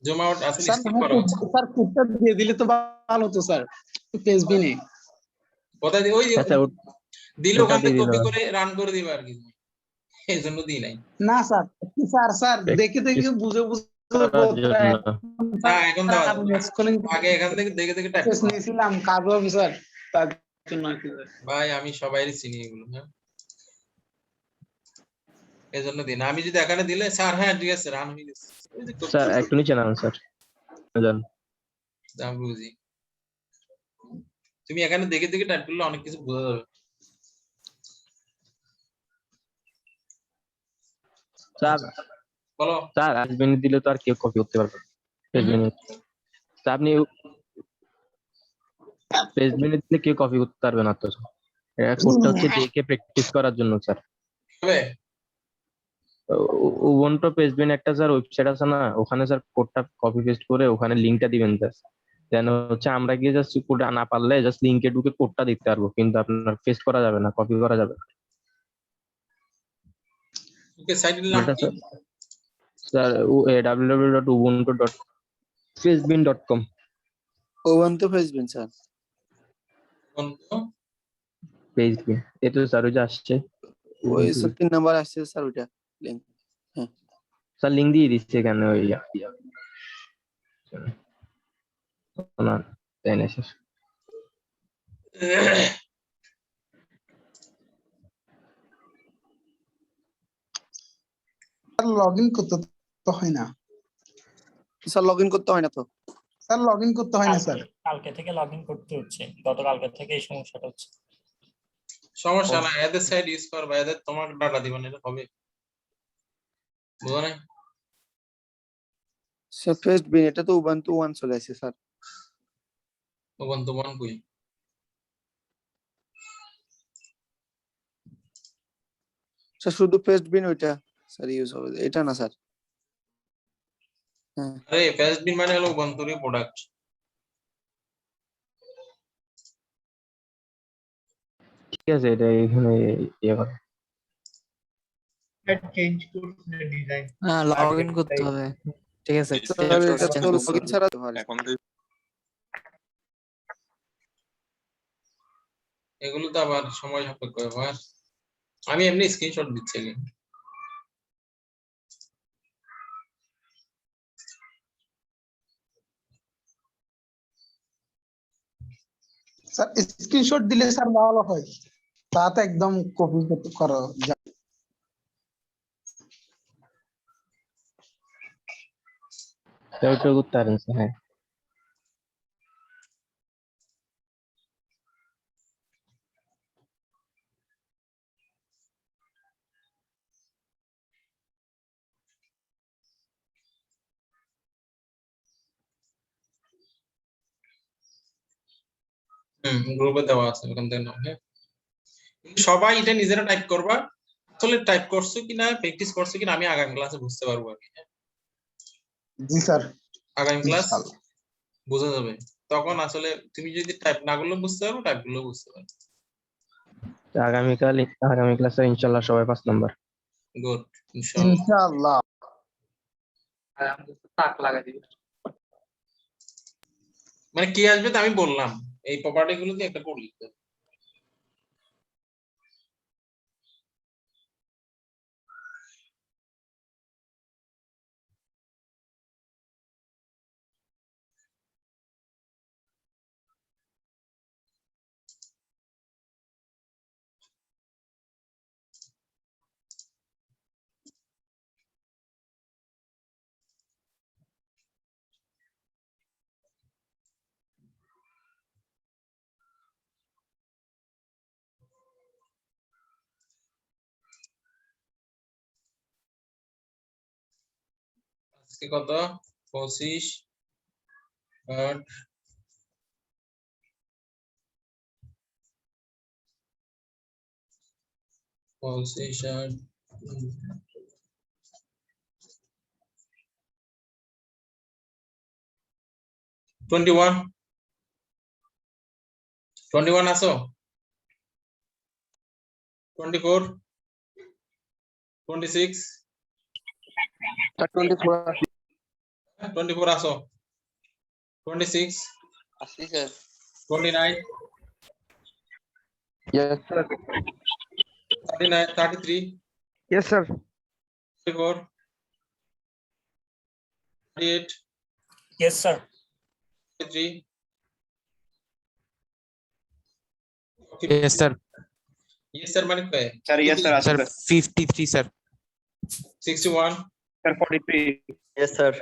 জুম আউট আসলে স্যার স্কিপ করা হচ্ছে। স্যার কোডটা দিয়ে দিলে তো ভালো হতো স্যার, পেজবি নেই। কোথায় ওই আচ্ছা দিলে ওটা ওখান থেকে দিয়ে দিল কপি করে রান করে দিবা আর কি, এই জন্য দিই নাই। না স্যার, স্যার স্যার দেখে দেখে বুঝে বুঝে করার জন্য। না এখন দেওয়া যাবে না। আমি আগে এখান থেকে দেখে দেখে টাইপ করো। নিয়েছিলাম কাজ অফিসার, তার জন্য আর কি স্যার। ভাই আমি সবাইরই চিনি এগুলো, হ্যাঁ এই জন্য দিই না। আমি যদি এখানে দিলে স্যার হ্যাঁ ঠিক আছে রান হয়ে গেছে, ওই যে স্যার একটু নিচে নামান স্যার, জান যা বুঝি, তুমি এখানে দেখে দেখে টাইপ করলে অনেক কিছু বোঝা যাবে। স্যার বলো। স্যার আসবেন দিলে তো আর কেউ কপি করতে পারবে না পেজমেন্ট। স্যার আপনি পেজমেন্ট দিলে কেউ কপি করতে পারবে না তো স্যার, এটা কোডটা হচ্ছে দেখে প্র্যাকটিস করার জন্য স্যার। হবে উবুন্টু পেজমেন্ট একটা স্যার ওয়েবসাইট আছে না, ওখানে স্যার কোডটা কপি পেস্ট করে ওখানে লিংকটা দিবেন জাস্ট, যেন হচ্ছে আমরা গিয়ে জাস্ট কোড না পারলে জাস্ট লিংকে ঢুকে কোডটা দিতে পারবো, কিন্তু আপনার পেস্ট করা যাবে না, কপি করা যাবে না। ওকে সাইটের নাম এটা কি? স্যার www.ubuntu.facebook.com ওভান্তো ফেসবেন স্যার। বন্ধু পেজমেন্ট এটা স্যার ওই যে আসছে ওই স্যার 3 নাম্বার আসছে স্যার ওইটা লিংক। হ্যাঁ স্যার লিংক দিয়ে দিচ্ছে এখানে ওই না তাই না স্যার। লগ ইন করতে তো হয় না স্যার লগইন করতে হয় না তো। স্যার, লগ ইন করতে হয় না স্যার। কালকে থেকে লগ ইন করতে হচ্ছে, গতকালকে থেকে এই সমস্যাটা হচ্ছে। সমস্যা না, এদের সাইট ইউজ করবা, এদের তোমার ডাটা দিবেন, এটা হবে, বুঝো না? স্যার ফেসবেন এটা তো উবুন্টু 1 চলে আসছে স্যার। বন্ধু মন কই স্যার শুধু ফেসবেন ওইটা স্যার ইউজ হবে, এটা না স্যার। হ্যাঁ আরে ফেসবিন মানে হলো বন্ধুরই প্রোডাক্ট। ঠিক আছে এটা এখানে ইয়ে করে চেঞ্জ করতে ডিজাইন। হ্যাঁ লগ ইন করতে হবে, ঠিক আছে স্যার এটা তো লগইন ছাড়া তো হয়। এগুলো তো আবার সময় সাপেক্ষ ব্যাপার, আমি এমনি স্ক্রিনশট দিচ্ছি আগে। স্যার স্ক্রিনশট দিলে স্যার ভালো হয়, তাতে একদম কপি করা যায়। ওটা করতে পারেন স্যার। হ্যাঁ গ্রুপে দেওয়া আছে, ওখান থেকে নাও, হ্যাঁ কিন্তু সবাই এটা নিজেরা টাইপ করবা, আসলে টাইপ করছো কিনা প্র্যাকটিস করছো কিনা আমি আগামী ক্লাসে বুঝতে পারবো আর কি, হ্যাঁ জি স্যার, আগামী ক্লাস ইনশাআল্লাহ। বোঝা যাবে, তখন আসলে তুমি যদি টাইপ না করলেও বুঝতে পারবো, টাইপ করলেও বুঝতে পারবো। আগামী ক্লাসে ইনশাল্লাহ সবাই 5 নাম্বার। গুড, ইনশাআল্লাহ। ইনশাআল্লাহ। আর আমাদের তো তাক লাগাই দিবে। মানে কি আসবে তো আমি বললাম, এই প্রপার্টি গুলো দিয়ে একটা কোড লিখতে হবে। আজকে কত 25 8 25 8 21 21 আসো 24 26 24 আসো 26 আসি sir 29 yes sir 39 33 yes sir 34 38 Yes, sir. 33 Yes, sir. yes sir মানে কয় sir yes sir Sir, 53, sir. 61 sir 43 yes sir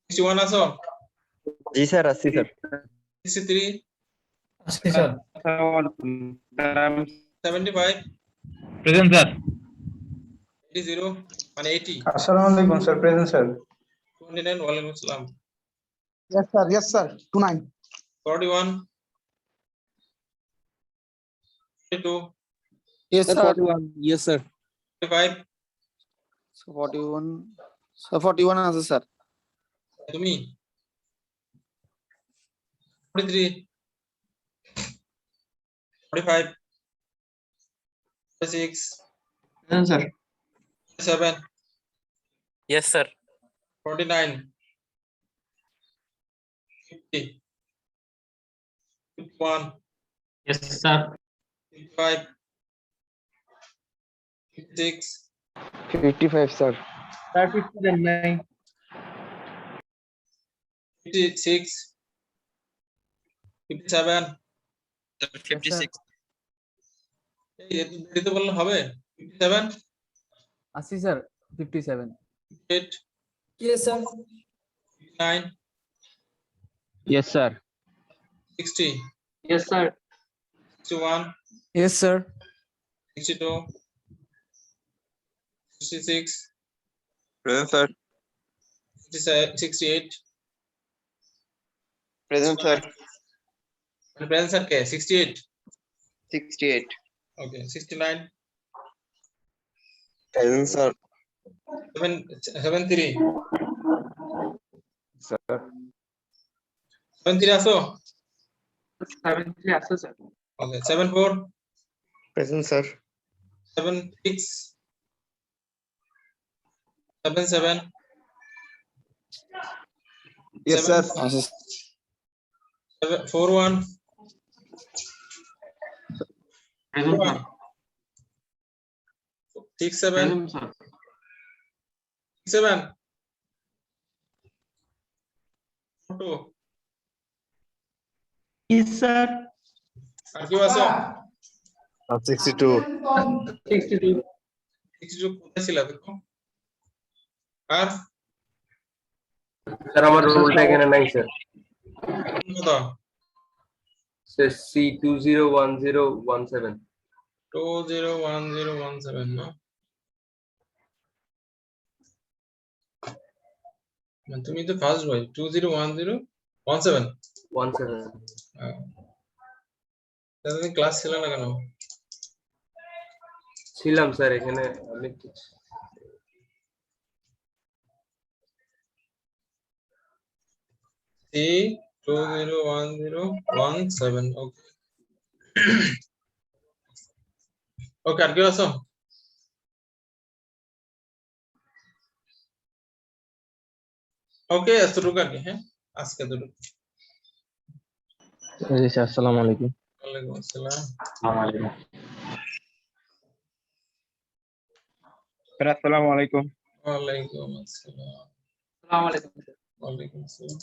61 আসো জি স্যার আসি স্যার 63 আসছি স্যার 75 প্রেজেন্ট স্যার 80 মানে 80 আসসালামু আলাইকুম স্যার প্রেজেন্ট স্যার 29 ওয়ালাইকুম আসসালাম yes sir 29 41 42 yes sir 41. Yes, sir. 45 41 sir 41 আছে স্যার তুমি 43 45 46 sir 7 Yes, sir. 49 50 51 Yes, sir. 55 56 55 sir 59 56 57 56 এই এত দেরিতে বললে হবে 57 আসি sir 57 58 yes sir 59 Yes, sir. 60 Yes, sir. 61 yes sir 62 66 present sir 68 present sir present sir ke 68 68 okay 69 present sir 73 sir 73 আসো 73 আছে sir okay 74 present sir 76 77 yes sir 41 present sir 67 present sir 7 2 yes sir আর কি আসো 62 62 62 কোথায় ছিল দেখো আর স্যার আমার রোলটা এখানে নাই স্যার কত স্যার C201017 201017 না মানে তুমি তো ফার্স্ট ভাই 201017 তাহলে ক্লাস ছিল না কেন ছিলাম স্যার এখানে অনেক কিছু C201017 ওকে ওকে আর কি আছো ওকে এতটুকু আর কি হ্যাঁ আজকে এতটুকু জি স্যার আসসালামু আলাইকুম ওয়ালাইকুম আসসালাম আসসালামু আলাইকুম ওয়ালাইকুম আসসালাম আসসালামু আলাইকুম ওয়ালাইকুম আসসালাম